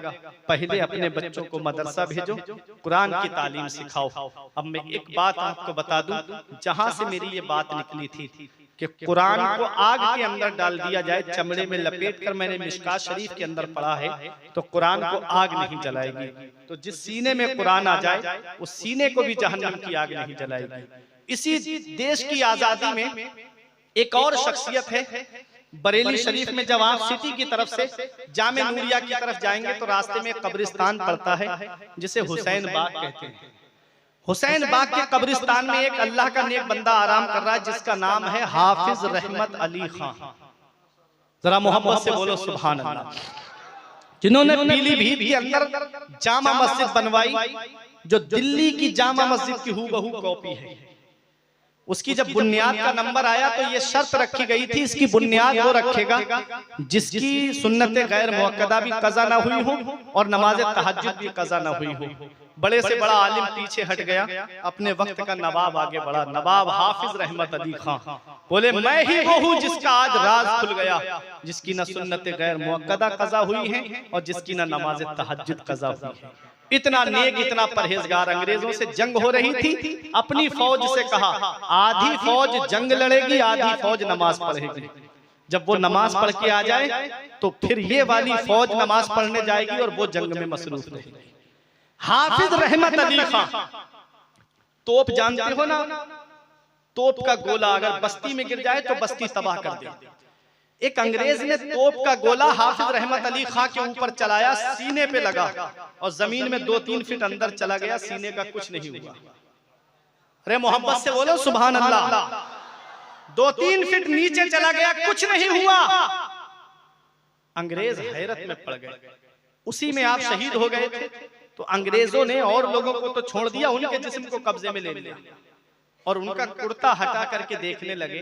पहले अपने बच्चों को मदरसा भेजो, कुरान की तालीम सिखाओ। अब मैं एक बात आपको बता दूं, जहां से मेरी ये बात निकली थी कि कुरान को आग के अंदर डाल दिया जाए, चमड़े में लपेट कर, मैंने मिशकात शरीफ के अंदर पढ़ा है, तो कुरान को आग नहीं जलाएगी। तो जिस सीने में कुरान आ जाए उस सीने को भी जहन्नम की आग नहीं जलाएगी। इसी देश की आजादी में एक और शख्सियत है। बरेली शरीफ में जब आप सिटी की तरफ से जामे नूरिया की तरफ जाएंगे तो रास्ते में कब्रिस्तान पड़ता है जिसे हुसैन बाग कहते हैं। हुसैन बाग के कब्रिस्तान में एक अल्लाह का नेक बंदा आराम कर रहा है जिसका नाम है हाफिज रहमत अली खान। जरा मोहब्बत से बोलो सुभान अल्लाह। जिन्होंने पीलीभीत के अंदर जामा मस्जिद बनवाई, जो दिल्ली की जामा मस्जिद की हूबहू कॉपी है। उसकी जब बुनियाद का नंबर आया तो ये शर्त रखी गई थी, इसकी बुनियाद वो रखेगा जिसकी सुन्नत गैर मुअक्कदा भी कज़ा ना हुई हो और नमाज तहज्जुद भी कज़ा ना हुई हो। बड़े से बड़ा आलिम पीछे हट गया, अपने वक्त का नवाब आगे बढ़ा। नवाब हाफिज रहमत अली खान बोले मैं ही वो हूँ जिसका आज राज खुल गया, जिसकी न सुन्नत गैर मुअक्कदा कज़ा हुई है और जिसकी न नमाज तहज्जुद कज़ा हुई है। इतना नेक, इतना परहेजगार। अंग्रेजों से जंग हो रही थी, अपनी फौज से कहा आधी फौज जंग लड़ेगी, आधी फौज नमाज पढ़ेगी। जब वो नमाज पढ़ के आ जाए तो फिर ये वाली फौज नमाज पढ़ने जाएगी और वो जंग में मसरूफ रहेगी। हाफिज रहमत अली खान, तोप जानते हो ना, तोप का गोला अगर बस्ती में गिर जाए तो बस्ती तबाह कर दे। एक अंग्रेज ने तोप का गोला हाफिज रहमत अली खां के ऊपर चलाया, सीने पे लगा और जमीन में 2-3 फीट अंदर चला गया, सीने का कुछ नहीं हुआ। अरे मोहब्बत से बोलो सुभान अल्लाह। 2-3 फीट नीचे चला गया, कुछ नहीं हुआ। अंग्रेज हैरत में पड़ गए। उसी में आप शहीद हो गए थे तो अंग्रेजों ने और लोगों को तो छोड़ दिया, उनके जिस्म को कब्जे में ले लिया और उनका कुर्ता हटा करके देखने लगे।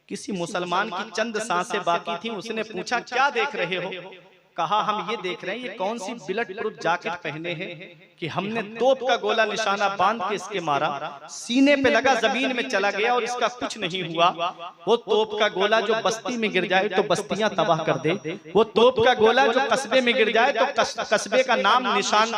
किसी मुसलमान की चंद सांसें बाकी थी, उसने पूछा क्या देख रहे हो? कहा हम ये देख रहे हैं ये कौन सी बुलेट प्रूफ जैकेट पहने हैं कि हमने तोप का गोला निशाना बांध के इसके मारा, सीने पे लगा, जमीन में चला गया और इसका कुछ नहीं हुआ। वो तोप का गोला जो बस्ती में गिर जाए तो बस्तियां तबाह कर दे, वो तोप का गोला जो कस्बे में गिर जाए तो कस्बे का नाम निशान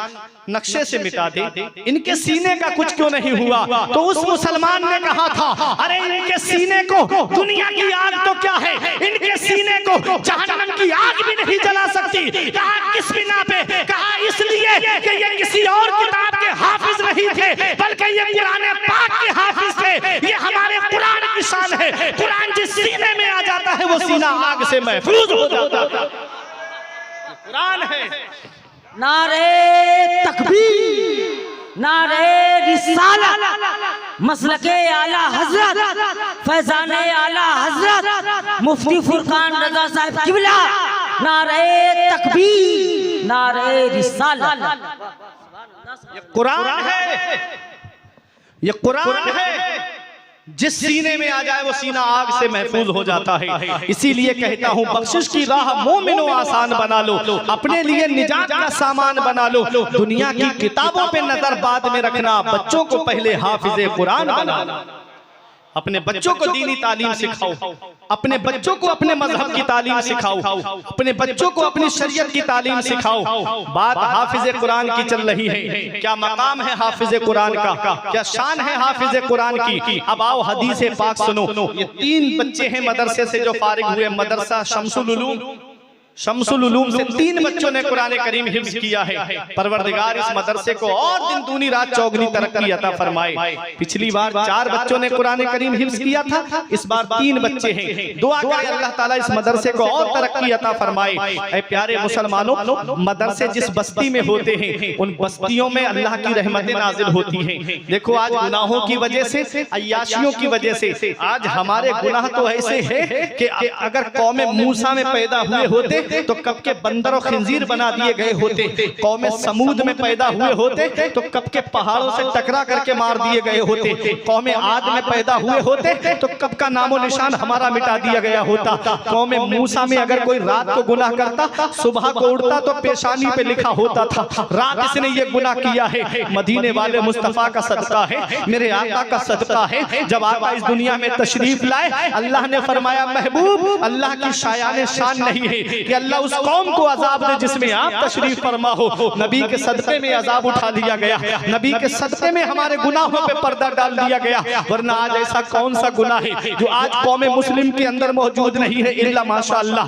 नक्शे से मिटा दे। इनके सीने का कुछ क्यों नहीं हुआ? तो उस मुसलमान ने कहा था अरे इनके सीने को दुनिया की आग तो क्या है, इनके सीने को जहन्नम की आग भी नहीं जला सकती। कहा किस बिना पे? कहा इसलिए कि ये किसी और किताब के हाफिज नहीं थे बल्कि ये कुरान पाक के हाफिज थे। ये हमारे कुरान की शान है। कुरान जिस सीने में आ जाता है वो सीना आग से महफूज हो जाता है। कुरान है। नारे तकबीर, नारे रिसालत, मसलके आला हजरत, फैजाने आला हजरत, मुफ्ती फुरकान रजा साहब किबला, नारे तकबीर, नारे रिसालत। ये कुरान है, ये कुरान है। जिस सीने में आ जाए वो सीना आग से महफूज हो जाता है। इसीलिए कहता हूँ बख्शिश की राह मोमिनो आसान बना लो, अपने लिए निजात का सामान बना लो। दुनिया की किताबों पे नजर बाद में रखना, बच्चों को पहले हाफिज कुरान बनाना। अपने बच्चों को दीनी तालीम सिखाओ, अपने बच्चों को अपने मजहब की तालीम सिखाओ, अपने बच्चों को अपनी शरीयत की तालीम सिखाओ। बात हाफिज कुरान की चल रही है, क्या मकाम है हाफिज कुरान का, क्या शान है हाफिज कुरान की। अब आओ हदीस पाक सुनो। ये 3 बच्चे हैं मदरसे से जो फारिग हुए, मदरसा शम्सुल उलूम से 3 बच्चों ने कुरान करीम हिफ्ज किया है। परवरदिगार इस मदरसे को और दिन दूनी रात चौगनी तरक्की अता फरमाए। पिछली बार 4 बच्चों ने कुरान करीम हिफ्ज किया था, इस बार 3 बच्चे हैं। दुआ करें अल्लाह ताला इस मदरसे को और तरक्की अता फरमाए। ऐ प्यारे मुसलमानों, मदरसे जिस बस्ती में होते हैं उन बस्तियों में अल्लाह की रहमतें नाजिल होती हैं। देखो आज गुनाहों की वजह से, अय्याशियों की वजह से आज हमारे गुनाह तो ऐसे हैं कि अगर कौम मूसा में पैदा हुए होते तो कब के बंदर और खिंजीर बना दिए गए होते। कौम समूद में पैदा हुए होते तो कब के पहाड़ों से टकरा करके मार दिए गए होते। कौम आद में पैदा हुए होते तो कब का नामो निशान हमारा मिटा दिया गया होता। कौम मूसा में अगर कोई रात को गुनाह करता, सुबह को उठता तो पेशानी पे लिखा होता था रात इसने ये गुनाह किया है। मदीने वाले मुस्तफा का सदका है, मेरे आका का सदका है। जब आका इस दुनिया में तशरीफ लाए, अल्लाह ने फरमाया महबूब, अल्लाह की शायान शान नहीं है कि अल्लाह उस कौम को अजाब दे जिसमें आप तशरीफ फरमा हो। नबी के सदक़े में अजाब उठा लिया गया, नबी के सदक़े में हमारे गुनाहों पे पर्दा डाल दिया गया। वरना आज ऐसा कौन सा गुनाह है जो आज कौम मुस्लिम के अंदर मौजूद नहीं है? इल्ला माशाअल्लाह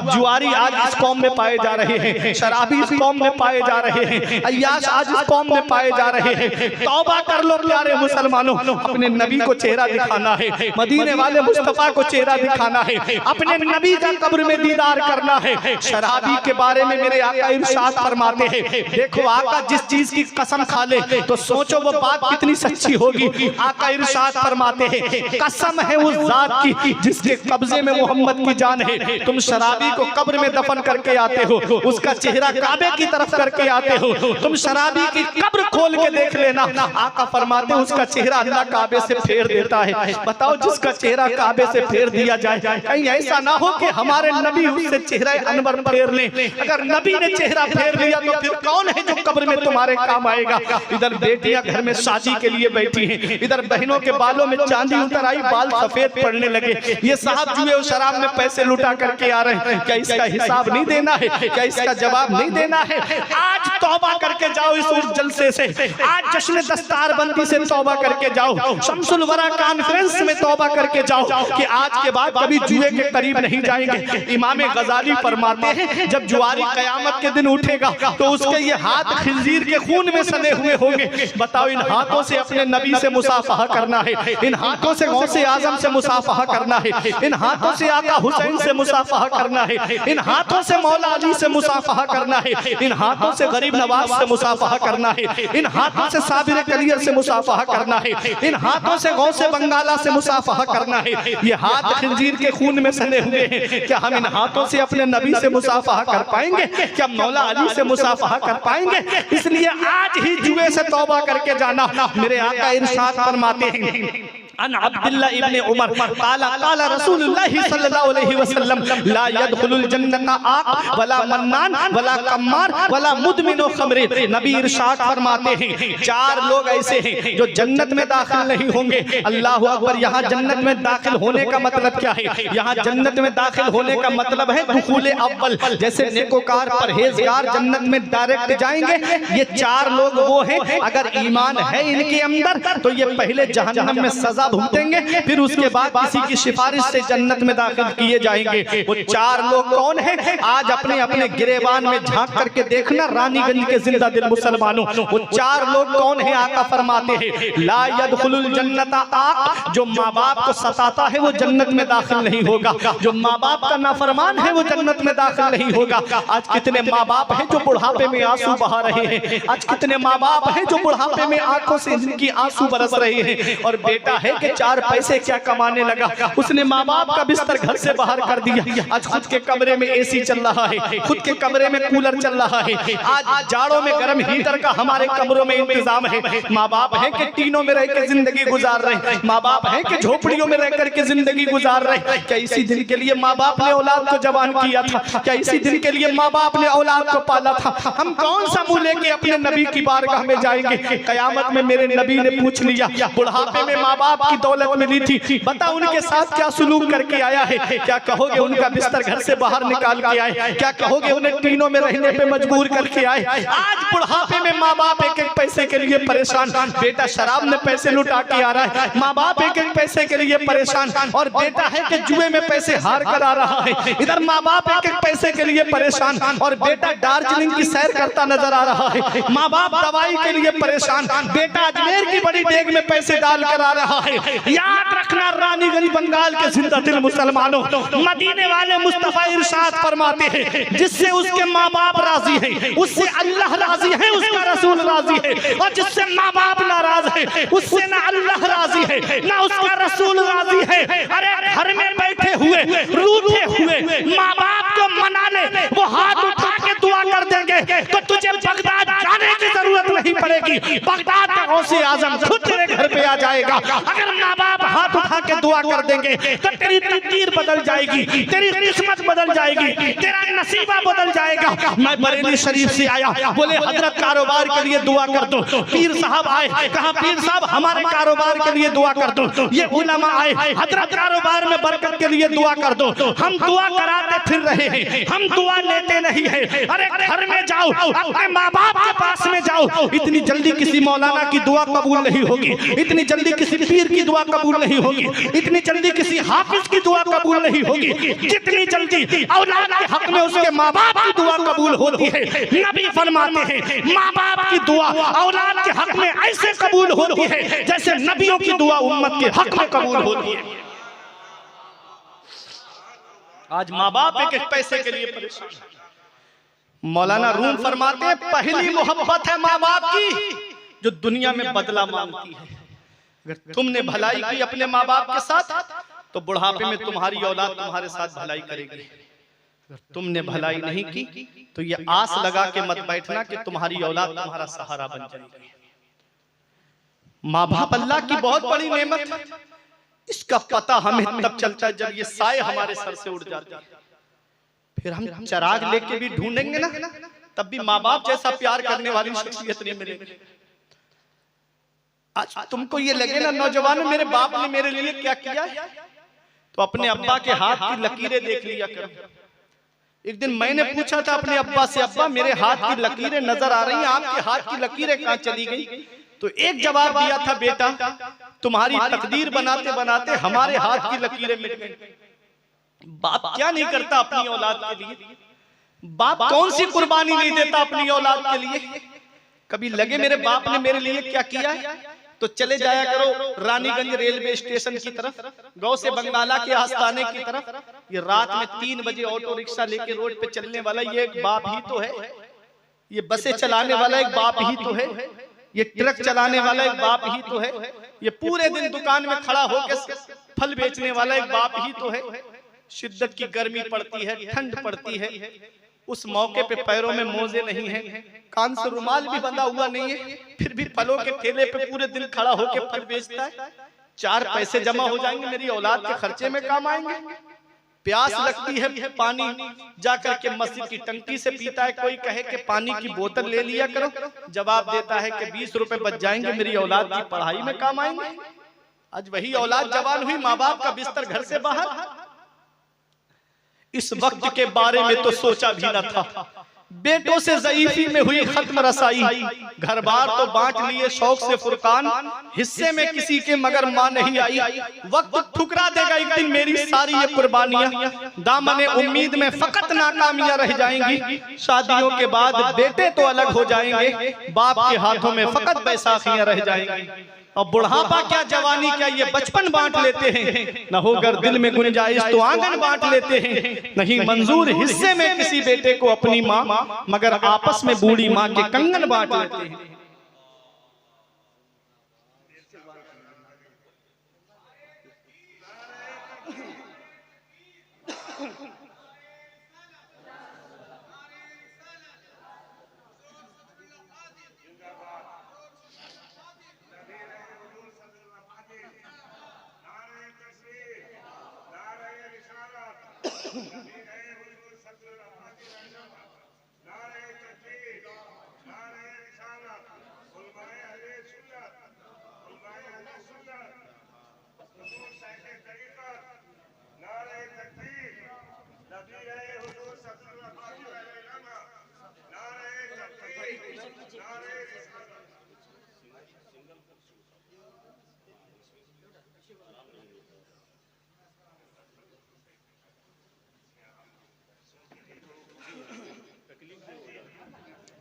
जुआरी आज इस कौम में पाए जा रहे हैं, शराबी इस कौम में पाए जा रहे हैं, अय्याश आज इस कौम में पाए जा रहे हैं। तौबा कर लो प्यारे मुसलमानों, अपने नबी को चेहरा दिखाना है, मदीने वाले मुस्तफा को चेहरा दिखाना है, अपने नबी का कब्र में दीदार करना है। शराबी के बारे में मेरे आका इरशाद फरमाते हैं, देखो आका जिस चीज की कसम खा ले तो सोचो वो बात कितनी सच्ची होगी। आका इरशाद फरमाते हैं, कसम है उस जात की जिसके कब्जे में मोहम्मद की जान है। तुम शराबी को कब्र में दफन करके आते हो, उसका चेहरा काबे की तरफ करके आते हो। तुम शराबी की कब्र खोल के देख लेना, आका फरमाते उसका चेहरा अल्लाह काबे से फेर देता है। बताओ जिसका चेहरा काबे से फेर दिया जाए, कहीं ऐसा ना हो कि हमारे नबी उससे चेहरा अनवर फेर ले। अगर नबी ने चेहरा फेर लिया तो फिर कौन है जो कब्र में तुम्हारे काम आएगा? इधर बेटियां घर में शादी के लिए बैठी हैं, इधर बहनों के बालों में चांदी उतर आई, बाल सफेद पड़ने लगे। ये साहब जुए और शराब में पैसे लुटा करके आ रहे हैं, क्या इसका हिसाब नहीं देना है? क्या इसका जवाब नहीं देना है? आज तौबा करके जाओ इस जलसे से, आज जश्न दस्तारबंदी से तौबा करके जाओ, शम्सुल वरा कॉन्फ्रेंस में तौबा करके जाओ कि आज के बाद कभी जुए के करीब नहीं जाएंगे। इमाम गजाली फरमाते हैं जब जुआरी कयामत के दिन उठेगा तो उसके ये हाथ खिंजीर के खून में सने हुए होंगे। बताओ, इन हाथों से अपने नबी से मुसाफहा करना है, इन हाथों से गौसे आजम से मुसाफहा करना है, इन हाथों से आका हुसैन से मुसाफहा करना है, इन हाथों से मौला अली से मुसाफहा करना है, इन हाथों से गरीब नवाज से मुसाफहा करना है, इन हाथों से साबिर कलियर से मुसाफहा करना है, इन हाथों से गौसे बंगाला से मुसाफहा करना है। ये हाथ खंजीर के खून में सने हुए हैं। क्या हम इन हाथों से अपने नबी से मुसाफहा कर पाएंगे? क्या मौला अली से मुसाफहा कर पाएंगे? इसलिए आज ही जुए से तौबा करके जाना। मेरे आका इरशाद फरमाते हैं अन अब्दुल्लाह इब्ने उमर काला काला रसूलुल्लाह सल्लल्लाहु अलैहि वसल्लम ला यदखुलुल जन्नता आक वला मन्नान वला कम्मार वला मुदमिनो खमरे। नबी इरशाद फरमाते हैं 4 लोग ऐसे हैं जो जन्नत में दाखिल नहीं होंगे। अल्लाहु अकबर। यहाँ जन्नत में दाखिल होने का मतलब क्या है? यहाँ जन्नत में दाखिल होने का मतलब है दुखूल अव्वल। जैसे नेकोकार परहेजगार जन्नत में डायरेक्ट जाएंगे, ये 4 लोग वो हैं अगर ईमान है इनके अंदर तो ये पहले जहन्नम में सजा भुगतेंगे, फिर उसके बाद किसी की सिफारिश से जन्नत में दाखिल किए जाएंगे। वो 4 लोग कौन हैं? आज अपने अपने गिरेबान में झांक करके देखना रानीगंज के जिंदा दिल मुसलमानों, वो 4 लोग कौन हैं? आका फरमाते हैं ला यदखुलुल जन्नता आक। जो माँ बाप को सताता है वो जन्नत में दाखिल नहीं होगा, जो माँ बाप का नाफरमान है वो जन्नत में दाखिल नहीं होगा। आज कितने माँ बाप हैं जो बुढ़ापे में आंसू बहा रहे हैं, आज कितने माँ बाप हैं जो बुढ़ापे में आंखों से जिनकी आंसू बरस रहे हैं, और बेटा है कि 4 पैसे क्या कमाने लगा, उसने माँ बाप का बिस्तर घर से बाहर कर दिया। आज खुद के कमरे में एसी चल रहा है, खुद के कमरे में कूलर चल रहा है, आज जाड़ों में गर्म हीटर का हमारे कमरों में इंतजाम है। माँ बाप है कि टीनों में रह के जिंदगी गुजार रहे, माँ बाप है कि झोपड़ियों में रह करके जिंदगी गुजार रहे। क्या इसी दिन के लिए माँ बाप ने औलाद को जवान किया था? क्या इसी दिन के लिए माँ बाप ने औलाद को पाला था? हम कौन सा मुंह लेके अपने नबी की बारगाह में जाएंगे? कयामत में मेरे नबी ने पूछ लिया, बुढ़ापे में माँ बाप की दौलत मिली थी, बता उनके साथ क्या सुलूक करके आया है? क्या कहोगे उनका बिस्तर घर से बाहर निकाल के आए? क्या कहोगे उन्हें टीनों में रहने पे मजबूर करके आए? आज बुढ़ापे में माँ बाप एक एक पैसे के लिए परेशान। बेटा शराब में पैसे लुटा के आ रहा है, माँ बाप एक एक पैसे के लिए परेशान, और बेटा है कि जुए में पैसे हार कर आ रहा है। इधर माँ बाप एक एक पैसे के लिए परेशान, और बेटा दार्जिलिंग की सैर करता नजर आ रहा है। माँ बाप दवाई के लिए परेशान, बेटा अजमेर की बड़ी डेग में पैसे डाल कर आ रहा है। याद रखना रानीगंज बंगाल के जिंदा दिल मुसलमानों, मदीने वाले मुस्तफा इरशाद फरमाते हैं जिससे उसके माँ बाप राजी हैं उससे अल्लाह राजी है, उसका रसूल राजी है, और जिससे माँ बाप नाराज है उससे ना अल्लाह राजी है ना उसका रसूल राजी है। अरे घर में बैठे हुए रूठे हुए माँ बाप को मना ले, वो हाथ उठा के दुआ कर देंगे तो तुझे बगदाद जाने की जरूरत नहीं पड़ेगी। बगदाद का गौसे आजम खुद तेरे घर पे आ जाएगा। अगर माँ बाप हाथ उठा के दुआ कर देंगे तो तेरी तकदीर बदल जाएगी, तेरी किस्मत बदल जाएगी, तेरा नसीबा बदल जाएगा। मैं बरेली शरीफ से आया, बोले हजरत कारोबार के लिए दुआ कर दो। पीर साहब आए, कहा पीर साहब हमारे कारोबार के लिए दुआ कर दो। ये उलमा आए, हजरत कारोबार में बरकत के लिए दुआ कर दो। हम दुआ कराते फिर रहे हैं, हम दुआ लेते नहीं है। अरे घर में जाओ, अपने माँ बाप के पास में जाओ। इतनी जल्दी किसी मौलाना की दुआ कबूल नहीं होगी, इतनी जल्दी किसी पीर की दुआ कबूल नहीं होगी, इतनी जल्दी किसी हाफिज की दुआ कबूल नहीं होगी, जितनी जल्दी औलाद के हक में उसके माँ बाप की दुआ कबूल होती है। नबी फरमाते हैं माँ बाप की दुआ औलाद के हक में ऐसे कबूल होती है जैसे नबियों की दुआ उम्मत के हक में कबूल होती है। आज माँ बाप एक एक पैसे के लिए परेशान। मौलाना रूम फरमाते हैं पहली मोहब्बत है माँ बाप की जो दुनिया में बदला मांगती है। अगर तुमने भलाई की अपने माँ बाप के साथ तो बुढ़ापे में तुम्हारी औलाद तुम्हारे साथ भलाई करेगी। अगर तुमने भलाई नहीं की तो ये आस लगा के मत बैठना कि तुम्हारी औलाद तुम्हारा सहारा बन जाएगी। माँ बाप अल्लाह की बहुत बड़ी नेमत है, इसका पता हमें तब चलता है जब ये साए हमारे सर से उड़ जाते हैं। फिर हम चिराग लेके भी ढूंढेंगे ना, तब भी माँ बाप जैसा प्यार करने वाली शख्सियत नहीं मिलेगी। आज तुमको ये लगे ना नौजवानों मेरे बाप ने मेरे लिए क्या किया, तो अपने अब्बा के हाथ की लकीरें देख लिया करो। एक दिन मैंने पूछा था अपने अब्बा से, अब्बा मेरे हाथ की लकीरें नजर आ रही हैं, आपके हाथ की लकीरें कहाँ चली गई? तो एक जवाब दिया था, बेटा तुम्हारी तकदीर बनाते बनाते हमारे हाथ की लकीरें मिट गई। बाप क्या नहीं करता अपनी औलाद के लिए? बाप कौन सी कुर्बानी नहीं देता अपनी औलाद के लिए? कभी लगे मेरे बाप ने मेरे लिए क्या किया है? तो चले जाया करो रानीगंज रेलवे स्टेशन की तरफ, गौ से बंगाला के आस्थाने की तरफ। ये रात में 3 बजे ऑटो रिक्शा लेके रोड पे चलने वाला ये एक बाप ही तो है। ये बसें चलाने वाला एक बाप ही तो है। ये ट्रक चलाने वाला एक बाप ही तो है। ये पूरे दिन दुकान में खड़ा होकर फल बेचने वाला एक बाप ही तो है। शिद्दत की गर्मी पड़ती है, ठंड पड़ती है, उस मौके पे पैरों में मोजे नहीं है, कान से रुमाल भी बंधा हुआ नहीं है, फिर भी फलों के ठेले पे पूरे दिन खड़ा होकर फल बेचता है। 4 पैसे जमा हो जाएंगे, मेरी औलाद के खर्चे में काम आएंगे। प्यास लगती है, पानी जाकर के मस्जिद की टंकी से पीता है। कोई कहे कि पानी की बोतल ले लिया करो, जवाब देता है कि 20 रुपए बच जाएंगे, मेरी औलाद की पढ़ाई में काम आएंगे। आज वही औलाद जवान हुई, माँ बाप का बिस्तर घर से बाहर। इस वक्त के बारे में तो सोचा भी न था। बेटों से ज़ईफी में हुई खत्म रसाई, घर बार तो बांट लिए शौक से फुरकान, हिस्से में किसी के मगर मां नहीं आई। वक्त ठुकरा देगा एक दिन मेरी सारी ये कुर्बानियां, दामने उम्मीद में फकत नाकामियां रह जाएंगी। शादियों के बाद बेटे तो अलग हो जाएंगे, बाप के हाथों में फकत बैसाखियां रह जाएंगी। और बुढ़ापा क्या जवानी क्या, ये बचपन बांट लेते हैं। न होकर दिल में गुंजाइश तो आंगन बांट लेते हैं। नहीं मंजूर हिस्से में किसी बेटे को अपनी माँ, मगर आपस में बूढ़ी माँ के कंगन बांट लेते हैं।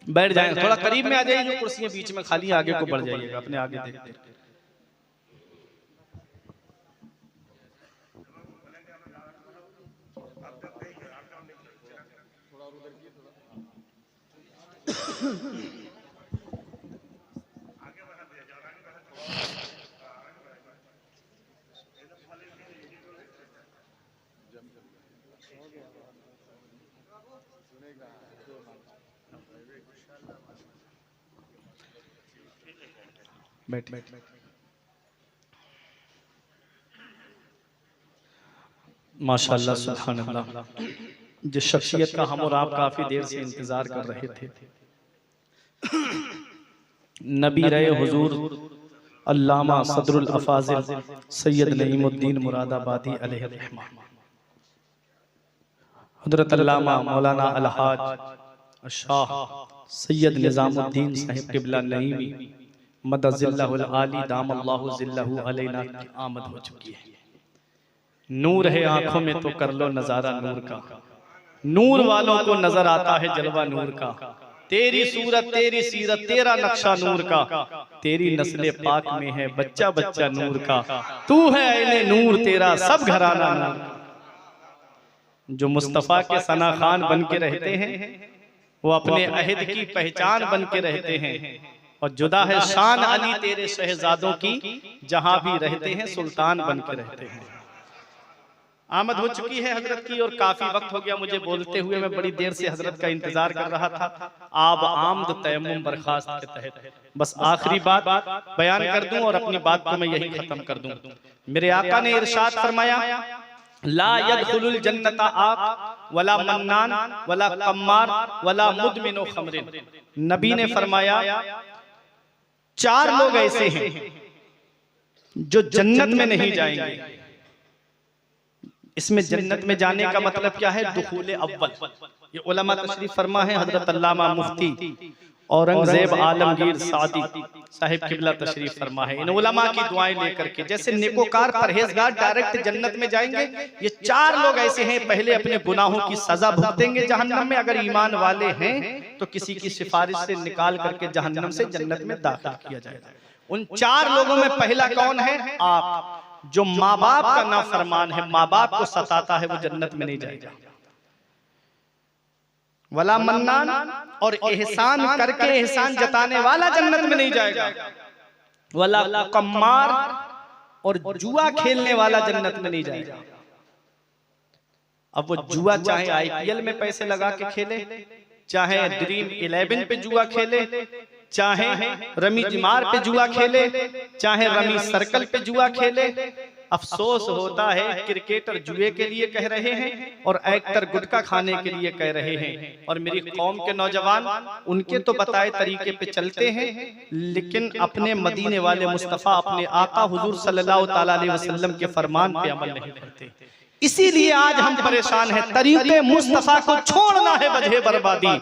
बैठ जाएं, थोड़ा करीब में आ जाइए, जो कुर्सियां बीच में खाली आगे को बढ़ जाइएगा, अपने आगे देखते। बैठ माशाअल्लाह सुभान अल्लाह। जिस शख्सियत का हम और आप काफी देर से इंतजार कर रहे थे, नबी रहे हुजूर अल्लामा सदरुल अफाजिल सैयद नईमुद्दीन मुरादाबादी अलैहि रहमा, हजरत अल्लामा मौलाना अलहाज शाह सैयद निजामुद्दीन साहिब किबला नईमी मदजिल्लाहुल आली दामल्लाहु जिल्लहु अलैना की आमद हो चुकी है। नूर है आंखों में तो कर लो नजारा नूर का, नूर वालों को नजर आता है जलवा नूर का। तेरी सूरत तेरी सीरत तेरा नक्शा नूर का, तेरी नस्ल पाक में है बच्चा बच्चा नूर का। तू है ऐने नूर तेरा सब घराना नूर। जो मुस्तफा के सना खान बन के रहते हैं, वो अपने अहद की पहचान बन के रहते हैं। और जुदा है शान अली तेरे शहजादों की, जहां भी रहते हैं सुल्तान बन के रहते हैं। आमद हो चुकी है हजरत की, और काफी वक्त हो गया मुझे बोलते हुए, मैं बड़ी देर से हजरत का इंतजार कर रहा था। आब आमद तयम्मुम बर्खास्त के तहत बस आखिरी बात बयान कर दूं और अपनी बात को मैं यही खत्म कर दूं। मेरे आका ने इरशाद फरमाया, ला यदखुलुल जन्नता आक वला मन्नान वला कम्मार वला मुदमिनु खमरिन। नबी ने फरमाया 4 लोग ऐसे हैं जो जन्नत में नहीं जाएंगे। इसमें जन्नत में जाने का मतलब क्या है? दुखूले अव्वल। ये उलमा तशरीफ फरमा है, हजरत अल्लामा मुफ्ती औरंगजेब आलमगीर सादी साहिब किबला तशरीफ फरमा है। इन उलमा की दुआएं लेकर के, जैसे नेकोकार परहेजगार डायरेक्ट जन्नत में जाएंगे, ये 4 लोग ऐसे हैं, पहले अपने गुनाहों की सजा भुगतेंगे जहन्नम में, अगर ईमान वाले हैं तो किसी की सिफारिश से निकाल करके जहन्नम से जन्नत में दाखिल किया जाएगा। उन 4 लोगों में पहला कौन है? आप। जो माँ बाप का नाफरमान है, माँ बाप को सताता है, वो जन्नत में नहीं जाएगा। वला मन्नान, और एहसान करके एहसान जताने वाला जन्नत में नहीं जाएगा। वला कम्मार, और जुआ खेलने वाला जन्नत में नहीं जाएगा। अब वो जुआ चाहे IPL में पैसे लगा के खेले, चाहे ड्रीम 11 पे जुआ खेले, चाहे रमी जिमार पे जुआ खेले, चाहे रमी सर्कल पे जुआ खेले, अफसोस होता है क्रिकेटर जुए के लिए कह रहे हैं और एक्टर गुटखा खाने के लिए कह रहे हैं। और मेरी कौम के नौजवान उनके तो बताए तरीके पे चलते हैं, लेकिन अपने मदीने वाले मुस्तफ़ा, अपने आका हुजूर सल्लल्लाहु ताला अलैहि वसल्लम के फरमान पे अमल नहीं करते। इसीलिए आज हम परेशान हैं। तरीके मुस्तफा को छोड़ना है वजह बर्बादी।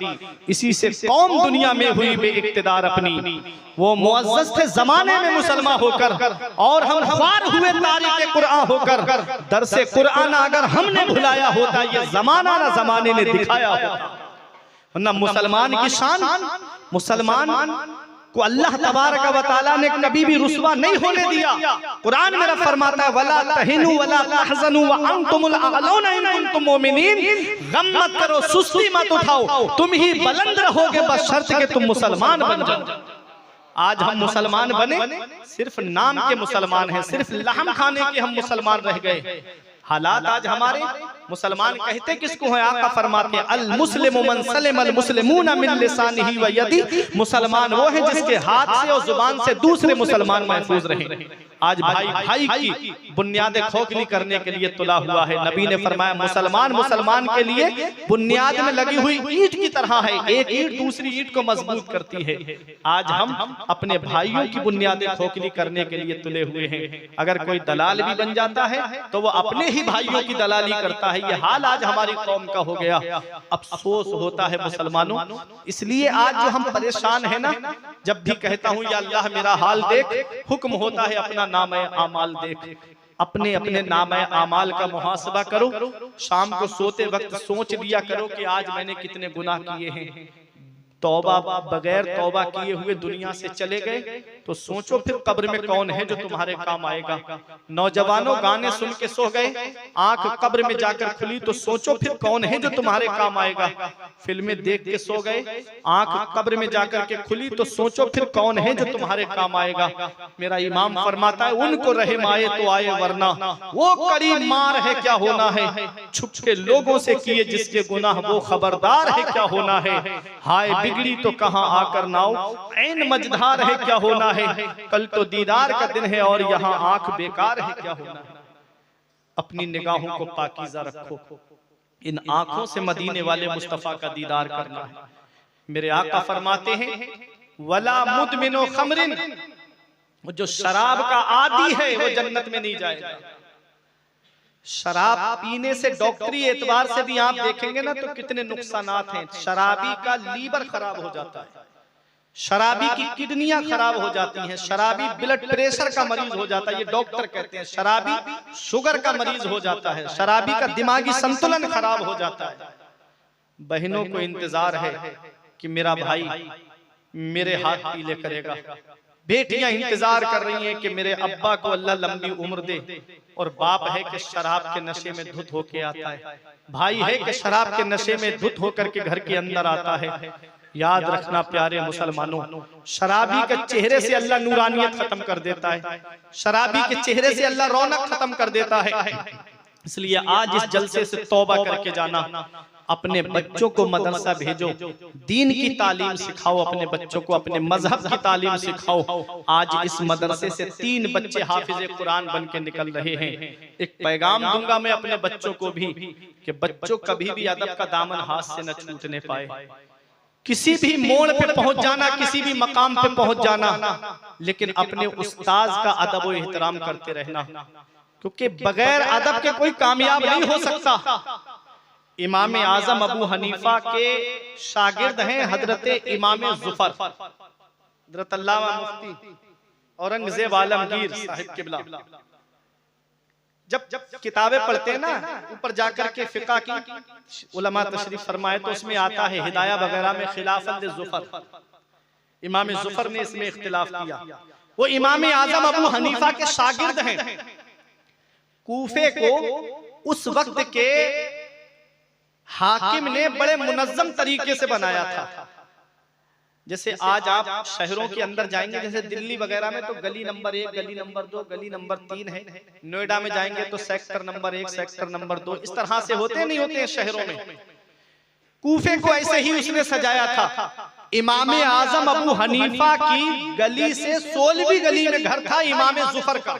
इसी से कौम दुनिया में हुई बेइक्तिदार अपनी। वो मुअज़्ज़ज़ थे जमाने में मुसलमान होकर, और हम ख्वार हुए तारीख़ कुरान होकर। दरसे कुरान अगर हमने भुलाया होता, ये जमाना ना जमाने ने दिखाया होता। वरना मुसलमान की शान, मुसलमान को अल्लाह तबारक व तआला ने कभी भी रुस्वा नहीं होने दिया। कुरान मेरा फरमाता है, वला तहिनु वला तहज़नु व अंतुमुल अअलौना इन कुंतुम मोमिनीन। गम मत करो, सुस्ती मत उठाओ, तुम ही बुलंद रहोगे बस शर्त के तुम मुसलमान बन जाओ। आज हम मुसलमान बने, सिर्फ नाम के मुसलमान हैं, सिर्फ लहम खाने के हम मुसलमान रह गए। हालात आज हमारे, मुसलमान कहते किसको हैं? आका फरमाते हैं, अल मुस्लिमु मन सलिमल मुस्लिमूना मिन लिसानिही व यदी। मुसलमान वो है जिसके हाथ से और जुबान से दूसरे मुसलमान महफूज रहे। आज भाई भाई की बुनियादें खोखली करने के लिए तुला हुआ है। नबी ने फरमाया, मुसलमान मुसलमान के लिए बुनियाद में लगी हुई ईंट की तरह है, एक ईंट दूसरी ईंट को मजबूत करती है। आज हम अपने भाइयों की बुनियादें खोखली करने के लिए तुले हुए हैं। अगर कोई दलाल भी बन जाता है तो वो अपने ही भाइयों की दलाली करता है। ये हाल आज हमारी कौम का हो गया। अफसोस होता है मुसलमानों। इसलिए आज जो हम परेशान है ना, जब भी कहता हूँ या अल्लाह मेरा हाल देख, हुक्म होता है अपना नाम आमाल देख। अपने अपने नाम आमाल का मुहासबा करो। शाम को सोते वक्त सोच लिया करो कि आज मैंने कितने गुनाह किए हैं। तौबा बगैर तौबा किए हुए दुनिया से चले गए तो सोचो फिर कब्र में कौन है जो तुम्हारे काम आएगा। नौजवानों गाने सुन के सो गए, आंख कब्र में जाकर खुली तो सोचो फिर कौन है जो तुम्हारे काम आएगा। फिल्में देख के सो गए, आंख कब्र में जाकर के खुली तो सोचो फिर कौन है जो तुम्हारे काम आएगा। मेरा इमाम फरमाता है, उनको रहम आए तो आए, वरना वो कड़ी मार है क्या होना है। छुप के लोगों से किए जिसके गुनाह वो खबरदार है क्या होना है। हाय बिगड़ी तो कहां आकर नाव, ऐन मझधार है क्या होना है। कल तो दीदार का दिन है और यहाँ आंख बेकार है क्या होना है। अपनी निगाहों को पाकीज़ा रखो, इन आंखों से मदीने वाले मुस्तफा का दीदार करना है। मेरे आका फरमाते हैं, वला मुदमिनो खमरिन, जो शराब का आदी है वो जन्नत में नहीं जाएगा। शराब पीने से डॉक्टरी एतबार से भी आप देखेंगे ना तो कितने नुकसानात हैं। शराबी का लीवर खराब हो जाता है, शराबी की किडनियां खराब हो जाती हैं, शराबी ब्लड प्रेशर का मरीज हो जाता है, ये डॉक्टर कहते हैं। शराबी शुगर का मरीज हो जाता है, शराबी का दिमागी संतुलन खराब हो जाता है। बहनों को इंतजार है कि मेरा भाई मेरे हाथ पीले करेगा। बेटियां इंतजार कर रही हैं कि मेरे अब्बा को अल्लाह लंबी उम्र दे। और बाप है कि शराब के नशे में धुत होके आता है, भाई है कि शराब के नशे में धुत होकर के घर के अंदर आता है। याद रखना प्यारे मुसलमानों, शराबी के चेहरे से अल्लाह नूरानियत खत्म कर देता है, शराबी के चेहरे से अल्लाह रौनक खत्म कर देता है। इसलिए आज इस जलसे से तौबा करके जाना। अपने बच्चों को मदरसा भेजो, दीन की तालीम सिखाओ, अपने बच्चों को अपने मजहब की तालीम सिखाओ। आज इस मदरसे से 3 बच्चे हाफिज कुरान बन के निकल रहे हैं। एक पैगाम दूंगा मैं अपने बच्चों को भी कि बच्चों कभी भी अदब का दामन हाथ से न छूटने पाए। किसी भी मोड़ पे पहुंच जाना, किसी भी मकाम पे पहुंच जाना, लेकिन अपने उस्ताद का अदब और एहतराम करते रहना, क्योंकि बगैर अदब के कोई कामयाब नहीं हो सकता। इमाम आजम अबू हनीफा के शागिर्द हैं हजरत इमाम जुफर। हज़रत अल्लामा मुफ्ती औरंगजेब आलमगीर साहिब किबला जब किताबें पढ़ते हैं ना, ऊपर जाकर के फिक़ा की उलमा तशरीफ फरमाए तो उसमें आता है हिदाया वगैरह में खिलाफत ज़ुफर, इमाम ज़ुफर ने इसमें इख्तिलाफ किया। वो इमाम आज़म अबू हनीफा के शागिर्द हैं। कूफे को उस वक्त के हाकिम ने बड़े मुनज़्ज़म तरीके से बनाया था। जैसे आज आप शहरों के अंदर जाएंगे, जैसे दिल्ली वगैरह में तो गली नंबर 1, गली नंबर 2, गली नंबर 3 है। नोएडा में जाएंगे तो सेक्टर नंबर 1, सेक्टर नंबर 2, इस तरह से होते नहीं होते हैं शहरों में। कूफे को ऐसे ही उसने सजाया था। इमाम आज़म अबू हनीफा की गली से 16वीं गली में घर था इमाम ज़ुफर का,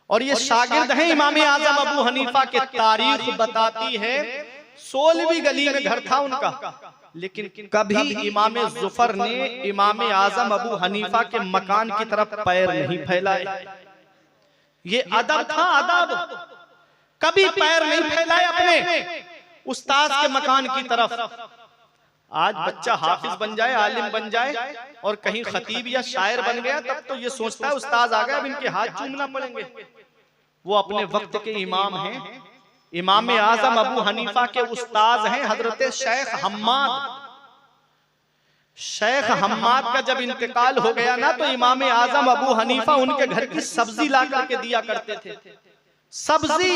और ये शागिर्द हैं इमाम आज़म अबू हनीफा के। तारीख बताती है 16वीं गली में घर था उनका, लेकिन कभी इमाम ज़ुफर ने इमाम आज़म अबू हनीफा के मकान की तरफ पैर नहीं फैलाए। ये अदब था, अदब। कभी पैर नहीं फैलाए अपने उस्ताद के मकान की तरफ। आज बच्चा हाफिज बन जाए, आलिम बन जाए और कहीं खतीब या शायर बन गया, तब तो ये सोचता है उस्ताद आ गया, अब इनके हाथ चूमना पड़ेंगे। वो अपने वक्त के इमाम हैं। इमाम आज़म अबू हनीफा के उस्ताद हैं हजरत शेख हम्माद। शेख हम्माद का जब इंतकाल हो गया ना, तो इमाम आज़म अबू हनीफा उनके घर की सब्जी ला करके दिया करते थे। सब्जी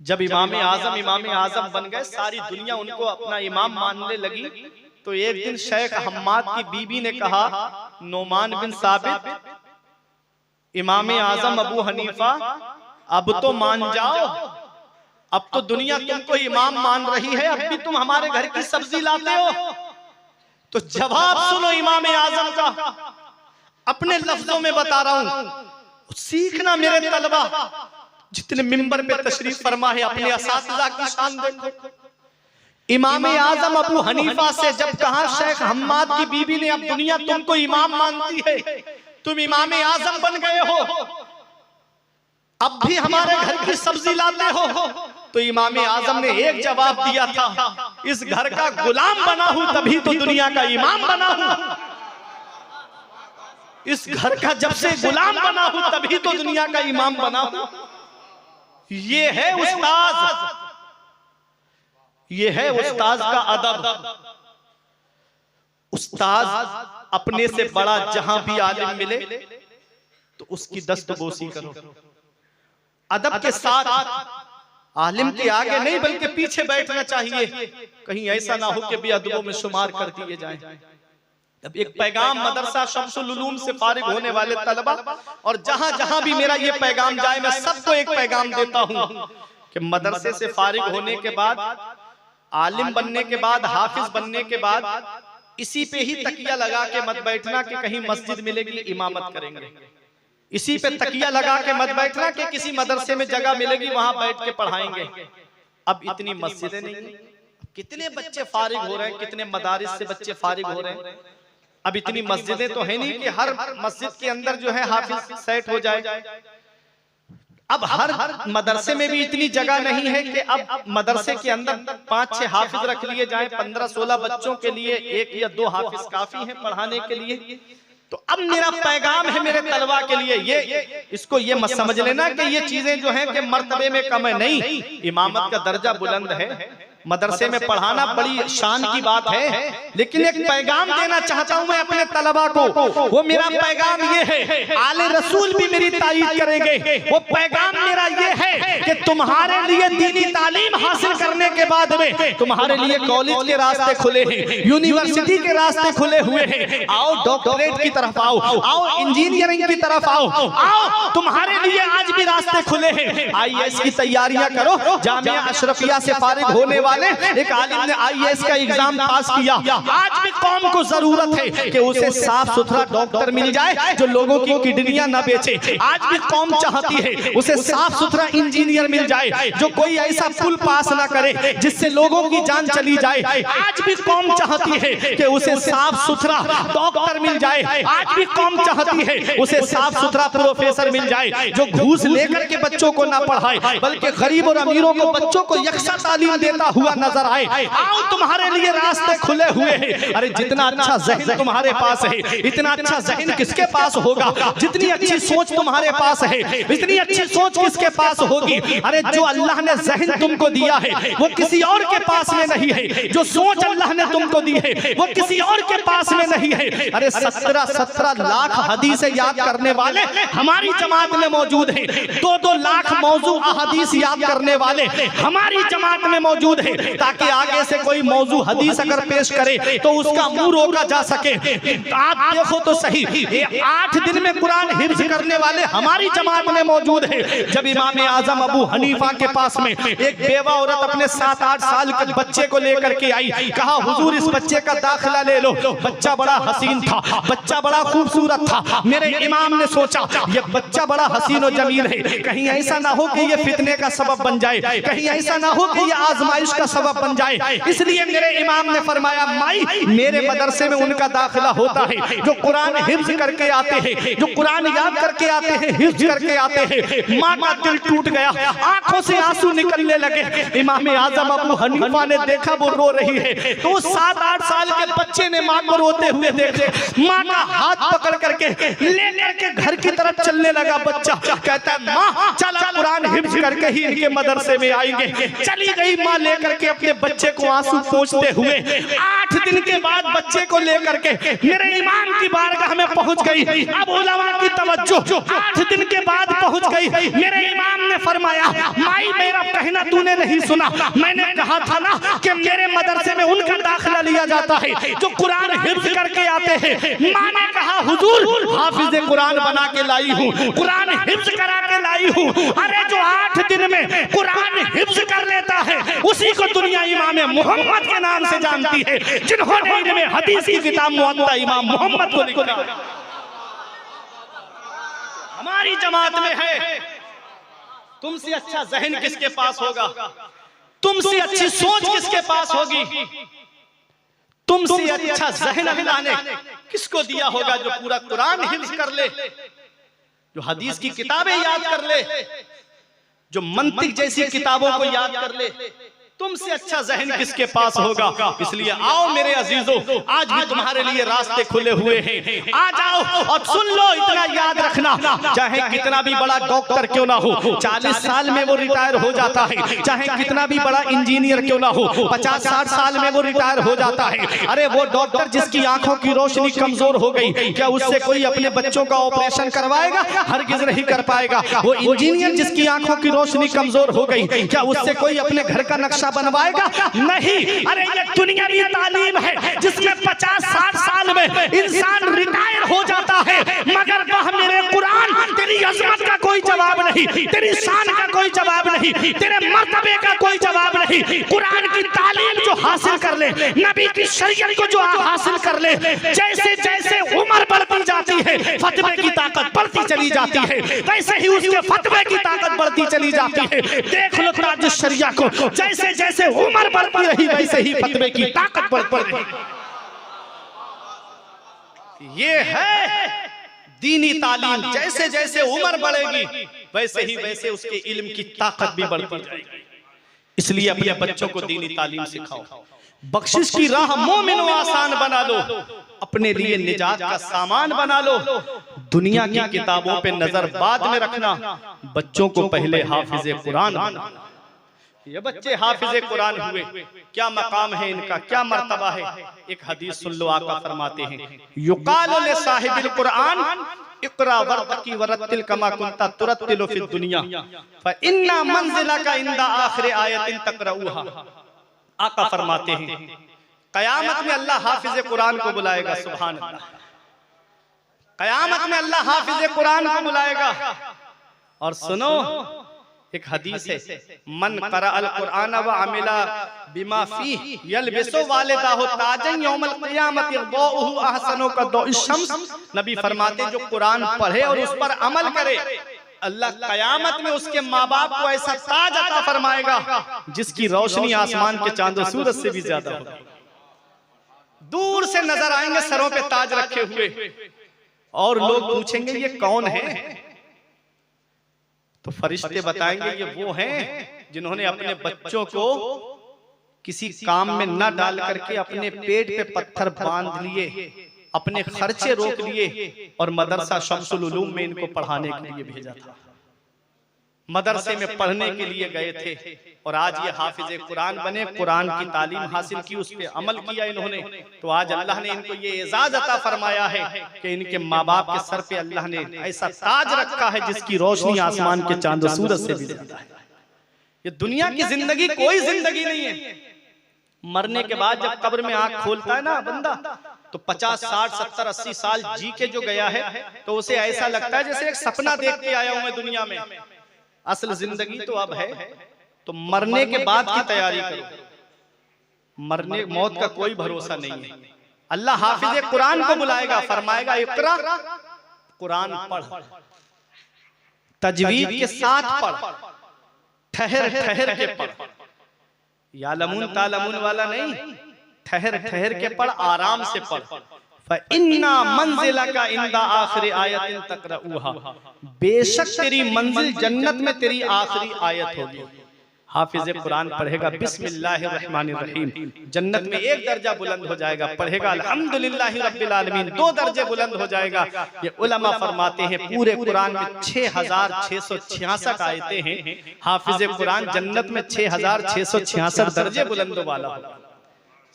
जब इमाम आज़म बन गए, सारी दुनिया उनको अपना इमाम मानने लगी, तो एक दिन शेख हम्माद की बीबी ने कहा, नोमान बिन साबित, इमाम आज़म अबू हनीफा अब तो मान जाओ, अब तो दुनिया तुमको इमाम मान रही है, अब भी तुम हमारे घर की सब्जी लाते हो। तो जवाब सुनो इमाम आज़म का, अपने लफ्जों में बता रहा हूं, सीखना मेरे तलबा जितने मिंबर पे तशरीफ फरमा है, अपने असातिज़ा की शान देखो। इमाम आज़म अबू हनीफा से जब कहा शेख हम्माद की बीबी ने, अब दुनिया तुमको इमाम मानती है, तुम इमाम आज़म बन गए हो, अब भी हमारे घर की सब्जी लाते हो, तो इमाम आज़म ने एक जवाब दिया था, इस घर का गुलाम बना हूं तभी तो दुनिया का इमाम बना हूं। इस घर का जब से गुलाम बना हूं तभी तो दुनिया का इमाम बना हूं। ये है उस्ताद, ये है उस्ताद का अदब। उस्ताद अपने से बड़ा जहां भी आलिम मिले तो उसकी दस्तबोसी करो, अदब के साथ। आलिम के आगे नहीं बल्कि पीछे बैठना चाहिए, कहीं ऐसा ना हो कि बेअदबों में शुमार कर दिए जाएं। अब एक पैगाम मदरसा शम्सुल उलूम से फारिग होने वाले तलबा, और जहां जहां भी मेरा ये पैगाम जाए, मैं सबको एक पैगाम देता हूं कि मदरसे से फारिग होने के बाद, आलिम बनने के बाद, हाफिज बनने के बाद, इसी पे ही तकिया लगा के मत बैठना कि कहीं मस्जिद मिलेगी इमामत करेंगे। इसी पे तकिया लगा के मत बैठना कि किसी मदरसे में जगह मिलेगी वहां बैठ के पढ़ाएंगे। अब इतनी मस्जिदें नहीं, कितने बच्चे फारिग हो रहे हैं, कितने मदारिस से बच्चे फारिग हो रहे हैं। अब इतनी मस्जिदें तो है नहीं कि हर मस्जिद के अंदर जो है हाफिज सेट हो जाए। अब हर मदरसे में भी इतनी जगह नहीं है कि अब मदरसे के अंदर 5-6 हाफिज रख लिए जाएं। 15-16 बच्चों के लिए 1 या 2 हाफिज काफी है पढ़ाने के लिए। तो अब मेरा पैगाम है मेरे तलबा के लिए, ये इसको ये मत समझ लेना कि ये चीजें जो हैं कि मर्तबे में कम है, नहीं। इमामत का दर्जा बुलंद है, मदरसे में पढ़ाना बड़ी शान की बात है, लेकिन एक पैगाम देना चाहता हूं मैं अपने तलबा को। वो मेरा पैगाम ये है, आले रसूल भी मेरी तारीफ करेंगे। वो पैगाम मेरा ये है कि तुम्हारे लिए दीनी तालीम हासिल करने के बाद में तुम्हारे लिए कॉलेज के रास्ते खुले हैं, यूनिवर्सिटी के रास्ते खुले हुए हैं। आओ डॉक्टरेट की तरफ आओ, आओ इंजीनियरिंग की तरफ आओ, आओ तुम्हारे लिए आज भी रास्ते खुले हैं। IAS की तैयारियां करो। जामिया अशरफिया से फारिग होने एक आलिम ने IAS का एग्जाम पास किया। आज भी कौम को जरूरत है कि उसे साफ सुथरा डॉक्टर मिल जाए जो लोगों की किडनियां न बेचे। आज भी कौम चाहती है उसे साफ सुथरा इंजीनियर मिल जाए जो कोई ऐसा पुल पास ना करे जिससे लोगों की जान चली जाए। आज भी कौम चाहती है कि उसे साफ सुथरा डॉक्टर मिल जाए। आज भी कौम चाहती है उसे साफ सुथरा प्रोफेसर मिल जाए जो घूस लेकर के बच्चों को ना पढ़ाए बल्कि गरीब और अमीरों को बच्चों को यकसा तालीम देता हुआ हुआ नजर आए, आओ तुम्हारे लिए रास्ते खुले हुए हैं। अरे जितना अच्छा जहन तुम्हारे पास है, इतना अच्छा जहन किसके पास होगा? जितनी अच्छी सोच तुम्हारे पास है, इतनी अच्छी सोच किसके पास होगी? अरे जो अल्लाह ने जहन तुमको दिया है वो किसी और के पास में नहीं है, जो सोच अल्लाह ने तुमको दी है वो किसी और के पास में नहीं है। अरे 17 लाख हदीसें याद करने वाले हमारी जमात में मौजूद हैं, 2-2 लाख मौजू हदीस याद करने वाले हमारी जमात में मौजूद है, ताकि आगे से कोई मौजू हदीस अगर पेश करे तो उसका मुंह रोका जा सके। आप देखो तो सही, 8 दिन में कुरान हिफ्ज करने वाले हमारी जमात में मौजूद है। जब इमाम आजम अबू हनीफा के पास में एक बेवा औरत अपने 7-8 साल के बच्चे को लेकर के आई, कहा हुजूर इस बच्चे का दाखिला ले लो। बच्चा बड़ा हसीन था, बच्चा बड़ा खूबसूरत था। मेरे इमाम ने सोचा ये बच्चा बड़ा हसीन और जमील है, कहीं ऐसा ना हो कि ये फितने का सबब बन जाए, कहीं ऐसा ना हो कि ये आजमाइश का सबब बन जाए। इसलिए मेरे इमाम ने फरमाया माई मेरे मदरसे में उनका दाखिला होता है जो कुरान हिफ्ज करके आते हैं, जो कुरान याद करके आते हैं, हिफ्ज करके आते हैं। माँ का दिल टूट गया, आंखों से आंसू निकलने लगे। इमाम आजम अबू हनीफा ने देखा वो रो रही है, तो 7-8 साल के बच्चे ने माँ को रोते हुए देखे। माँ का हाथ पकड़ करके लेकर के घर की तरफ चलने लगा। बच्चा कहता है माँ चला कुरान हिफ्ज करके ही इनके मदरसे में आएंगे। चली गई माँ लेकर के अपने बच्चे को आंसू पोंछते हुए। 8 दिन के बाद बच्चे को लेकर के मेरे इमाम की बारगाह में पहुंच गई। अब उलमा की तवज्जो, 8 दिन के बाद पहुंच गई। मेरे इमाम ने फरमाया माई मेरा कहना तूने नहीं सुना, मैंने कहा था ना कि मेरे मदरसे में उनका दाखिला लिया जाता है जो कुरान हिफ्ज करके आते हैं। माँ ने कहा हुजूर हाफिज कुरान बना के लाई हूँ, कुरान हिफ्ज करा के लाई हूँ। अरे जो 8 दिन में कुरान हिफ्ज कर लेता है उसी को दुनिया इमाम मोहम्मद के नाम से जानती है, जिन्होंने इनमें हदीस की किताब मुअत्ता इमाम मोहम्मद को लिखा। हमारी जमात में है। तुमसे अच्छा जहन किसके पास होगा? तुमसे अच्छी सोच किसके पास होगी? तुमसे अच्छा जहन अल्लाह ने किसको दिया होगा जो पूरा कुरान हिफ्ज कर ले, जो हदीस की किताबें याद कर ले, जो मंतिक जैसी किताबों को याद कर ले? तुमसे अच्छा जहन किसके पास होगा? इसलिए आओ मेरे अजीजों, आज भी तुम्हारे लिए रास्ते खुले हुए हैं। आ जाओ और सुन लो, इतना याद रखना, चाहे कितना भी बड़ा डॉक्टर क्यों ना हो, 40 साल में वो रिटायर हो जाता है। चाहे कितना भी बड़ा इंजीनियर क्यों ना हो, 50-60 साल में वो रिटायर हो जाता है। अरे वो डॉक्टर जिसकी आंखों की रोशनी कमजोर हो गई, क्या उससे कोई अपने बच्चों का ऑपरेशन करवाएगा? हरगिज नहीं कर पाएगा। वो इंजीनियर जिसकी आंखों की रोशनी कमजोर हो गई, क्या उससे कोई अपने घर का नक्शा बनवाएगा? नहीं। अरे ये दुनियावी तालीम है जिसमें 50-60 साल में इंसान रिटायर हो जाता है, मगर वह मेरे कुरान तेरी अजमत का कोई जवाब नहीं, तेरी शान का कोई जवाब नहीं, तेरे मर्तबे का कोई जवाब नहीं। कुरान की तालीम जो हासिल कर ले, नबी की शरीयत को जो हासिल कर ले, जैसे जैसे उम्र बढ़ती जाती है फतवे की ताकत बढ़ती चली जाती है, वैसे ही उसके फतवे की ताकत बढ़ती चली जाती है। देख लो ताज शरिया को, जैसे जैसे उम्र बढ़ती रही वैसे ही फतवे की ताकत बढ़ती रही। ये है दीनी तालीम। जैसे जैसे उम्र बढ़ेगी वैसे उसके इल्म की ताकत भी बढ़ती जाएगी। इसलिए अपने बच्चों को दीनी तालीम सिखाओ। बख्शिश की राह मोमिनो आसान बना लो, अपने लिए निजात का सामान बना लो। दुनिया की किताबों पे नजर बाद में रखना, बच्चों को पहले हाफिज कुरान बनाना। ये बच्चे हाफिज कुरान हुए, क्या मकाम है इनका, क्या मर्तबा है? एक हदीस सुन लो, आका फरमाते हैं युकालु ले साहिबिल कुरान इक़रा वरतकी वरतिल कमा कुंता तुरतिलु फिद दुनिया फ इन्ना मंजिलका इंदा आखिर आयतिन तक़रऊहा। आका फरमाते हैं कयामत में अल्लाह हाफिज कुरान को बुलाएगा। सुभान अल्लाह, कयामत में अल्लाह हाफिज कुरान को बुलाएगा। और सुनो, एक हदीस है मन क़रा अल कुरान व अमिला बिमा फीह यलबिसु वालिदाहु ताजन यौमल क़ियामत यदऊहु अहसनु का दौइश शम्स। नबी फरमाते जो कुरान पढ़े और उस पर अमल करे, अल्लाह कयामत में उसके माँ बाप को ऐसा ताज अता फरमाएगा जिसकी रोशनी आसमान के चांद और सूरज से भी ज्यादा होगी। दूर से नजर आएंगे सरों पे ताज रखे हुए, और लोग पूछेंगे ये कौन है? तो फरिश्ते बताएंगे ये वो हैं जिन्होंने अपने बच्चों को किसी काम में न डाल करके अपने पेट पे पत्थर बांध लिए, अपने खर्चे रोक लिए और मदरसा शम्सुल उलूम में इनको पढ़ाने के लिए भेजा था। मदरसे में पढ़ने के लिए गए थे और आज ये हाफिज कुरान बने, कुरान की तालीम हासिल की, उस पे अमल किया इन्होंने। तो आज अल्लाह ने इनको ये एजाज अता फरमाया है कि इनके माँ बाप के सर पे अल्लाह ने ऐसा ताज रखा है जिसकी रोशनी आसमान के चांद सूरज से भी ज्यादा है। ये दुनिया की जिंदगी कोई जिंदगी नहीं है। मरने के बाद जब कब्र में आंख खोलता है ना बंदा, तो 50, 60, 70, 80 साल जी के जो गया है तो उसे ऐसा लगता है जैसे एक सपना देख के आया हूं मैं दुनिया में। असल जिंदगी तो अब है, तो मरने के बाद की तैयारी करो। मरने मौत का कोई भरोसा नहीं है। अल्लाह हाफिज कुरान को बुलाएगा, फरमाएगा इकरा, कुरान पढ़, तजवीद के साथ पढ़, ठहर ठहर के पढ़। यालमुन तालमुन वाला नहीं, ठहर ठहर के पढ़, आराम से पढ़। फइन्ना मंजिलका इंदा आखिरी आयतिन तक़रऊहा, बेशक तेरी मंजिल जन्नत में तेरी आखिरी आयत होगी। हाफिज कुरान पढ़ेगा बिस्मिल्लाहिर्रहमानिर्रहीम, जन्नत में एक दर्जा बुलंद हो जाएगा। पढ़ेगा अल्हम्दुलिल्लाहि रब्बिल आलमीन, 2 दर्जे बुलंद हो जाएगा। ये उलमा फरमाते हैं पूरे कुरान में 6666 आयतें हैं। हाफिज कुरान जन्नत में 6666 दर्जे बुलंद वाला होगा।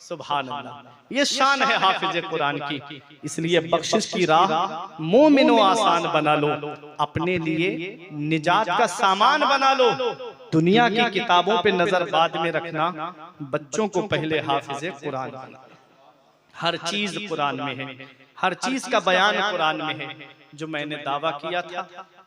सुभान अल्लाह, ये शान है हाफिज कुरान की। इसलिए बख्शिश की राह मोमिनो आसान बना लो, अपने लिए निजात का सामान बना लो। दुनिया की किताबों पे नजर बाद में रखना, बच्चों को पहले हाफिज कुरान बना। हर चीज कुरान में है, हर चीज का बयान कुरान में है। जो मैंने दावा किया था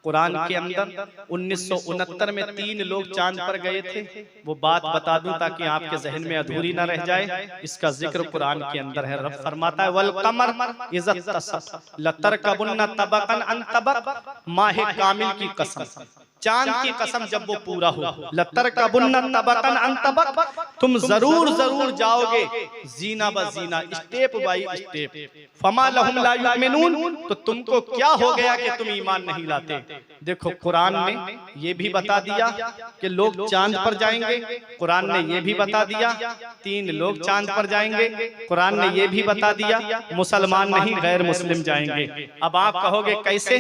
कुरान के अंदर 1969 में 3 लोग चांद पर गए थे, वो बात बता दूं ताकि आपके जहन में अधूरी ना रह जाए। इसका जिक्र कुरान के अंदर है। रब फरमाता है वल कमर इज़ा तसक लतरकबुन्ना तबकन अन तबक, माह कामिल की कसम, चांद की कसम जब वो पूरा हो, लतरकबुन्ना तबकन अन तबक, तुम जरूर जरूर जाओगे जीना ब जीना, स्टेप बाय स्टेप। फमा लहुम ला युमिनून, तो तुमको क्या हो गया कि तुम ईमान नहीं लाते। देखो कुरान ने ये भी बता दिया कि लोग चांद पर जाएंगे, कुरान ने ये भी बता दिया 3 लोग चांद पर जाएंगे, कुरान ने ये भी बता दिया मुसलमान नहीं गैर मुस्लिम जाएंगे। अब आप कहोगे कैसे,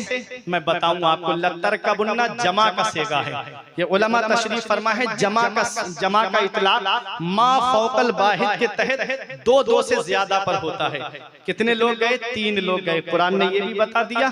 मैं बताऊं आपको। लतरकबुन्ना जमा का सेगा है। ये उलमा तशरीफ फरमा है जमा का इतलाक मा फौकल वाहिद के तहत 2 से ज्यादा पर होता है। कितने लोग गए? 3 लोग गए। कुरान ने ये भी बता दिया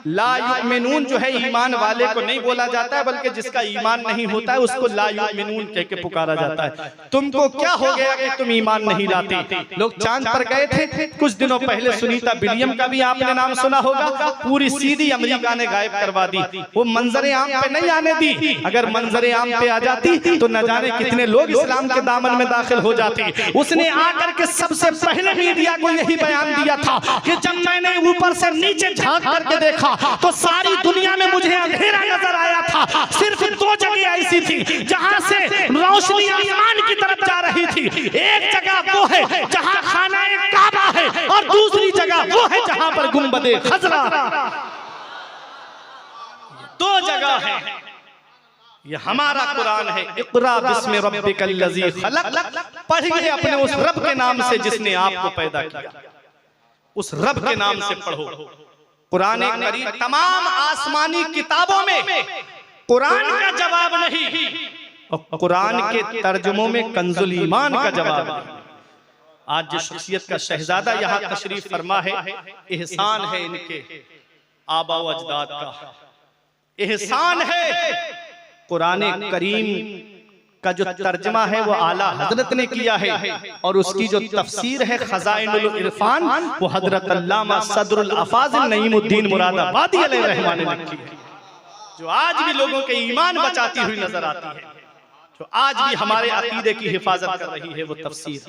ला युमिनून जो है ईमान वाले को नहीं बोला जाता है, बल्कि जिसका ईमान नहीं होता है उसको ला युमिनून कह के पुकारा जाता है। तुमको क्या हो गया कि तुम ईमान नहीं लाते? लोग चांद पर गए थे कुछ दिनों पहले, सुनीता विलियम का भी आपने नाम सुना होगा। पूरी सीडी अमेरिका ने गायब करवा दी, वो मंजरे आम पे नहीं आने दी। अगर मंजरे आम पे आ जाती तो न जाने कितने लोग इस्लाम के दामन में दाखिल हो जाते। उसने आकर के सबसे पहले मीडिया को यही बयान दिया था कि जब मैंने ऊपर से नीचे झांक करके देखा तो सारी दुनिया में मुझे अंधेरा नजर आया था। सिर्फ 2 जगह ऐसी थी जहां से रोशनी आसमान की तरफ जा रही थी। एक जगह वो है जहां खाना-ए काबा है और दूसरी जगह वो है जहां पर गुंबदे खजरा। 2 जगह है। ये हमारा कुरान है। इक़रा बिस्मि रब्बिकल लज़ी खलक़, पढ़िए अपने उस रब के नाम से जिसने आपको पैदा किया। उस रब के नाम से पढ़ो। कुरान करीम तमाम आसमानी किताबों में कुरान का जवाब नहीं, और कुरान के तर्जुमों में कंजुल ईमान का जवाब है। आज जिस शख्सियत का शहजादा यहाँ तशरीफ फरमा है, एहसान है इनके आबा व अजदाद का, एहसान है। कुरान करीम का जो तर्जमा है वो आला हजरत ने किया है, और उसकी जो तफसीर है खजाइनुल इरफान वो हजरत अल्लामा सदरुल अफाजिल नईमुद्दीन मुरादाबादी अलैहि रहमान ने लिखी है, जो आज भी लोगों के ईमान बचाती हुई नजर आती है, जो आज भी हमारे अकीदे की हिफाजत कर रही है वो तफसीर।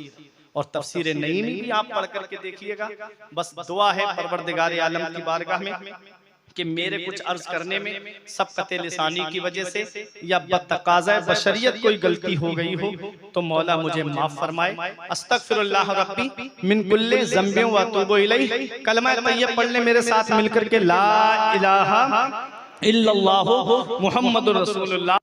और तफसीर नईमी भी आप पढ़ करके देखिएगा। बस दुआ है परवरदिगार आलम की बारगाह में कि मेरे कुछ अर्ज करने में सबकते लिसानी की वजह से या बतकाज़ा बशरियत कोई गलती हो गई हो तो मौला मुझे माफ फरमाए। अस्तगफिरुल्लाह रब्बी मिन कुल्ले ज़ंबिन व अतूबु इलैहि। कलमा तैयब पढ़ ले मेरे साथ मिलकर के ला इलाहा इल्लल्लाहु मुहम्मदुर रसूलुल्लाह।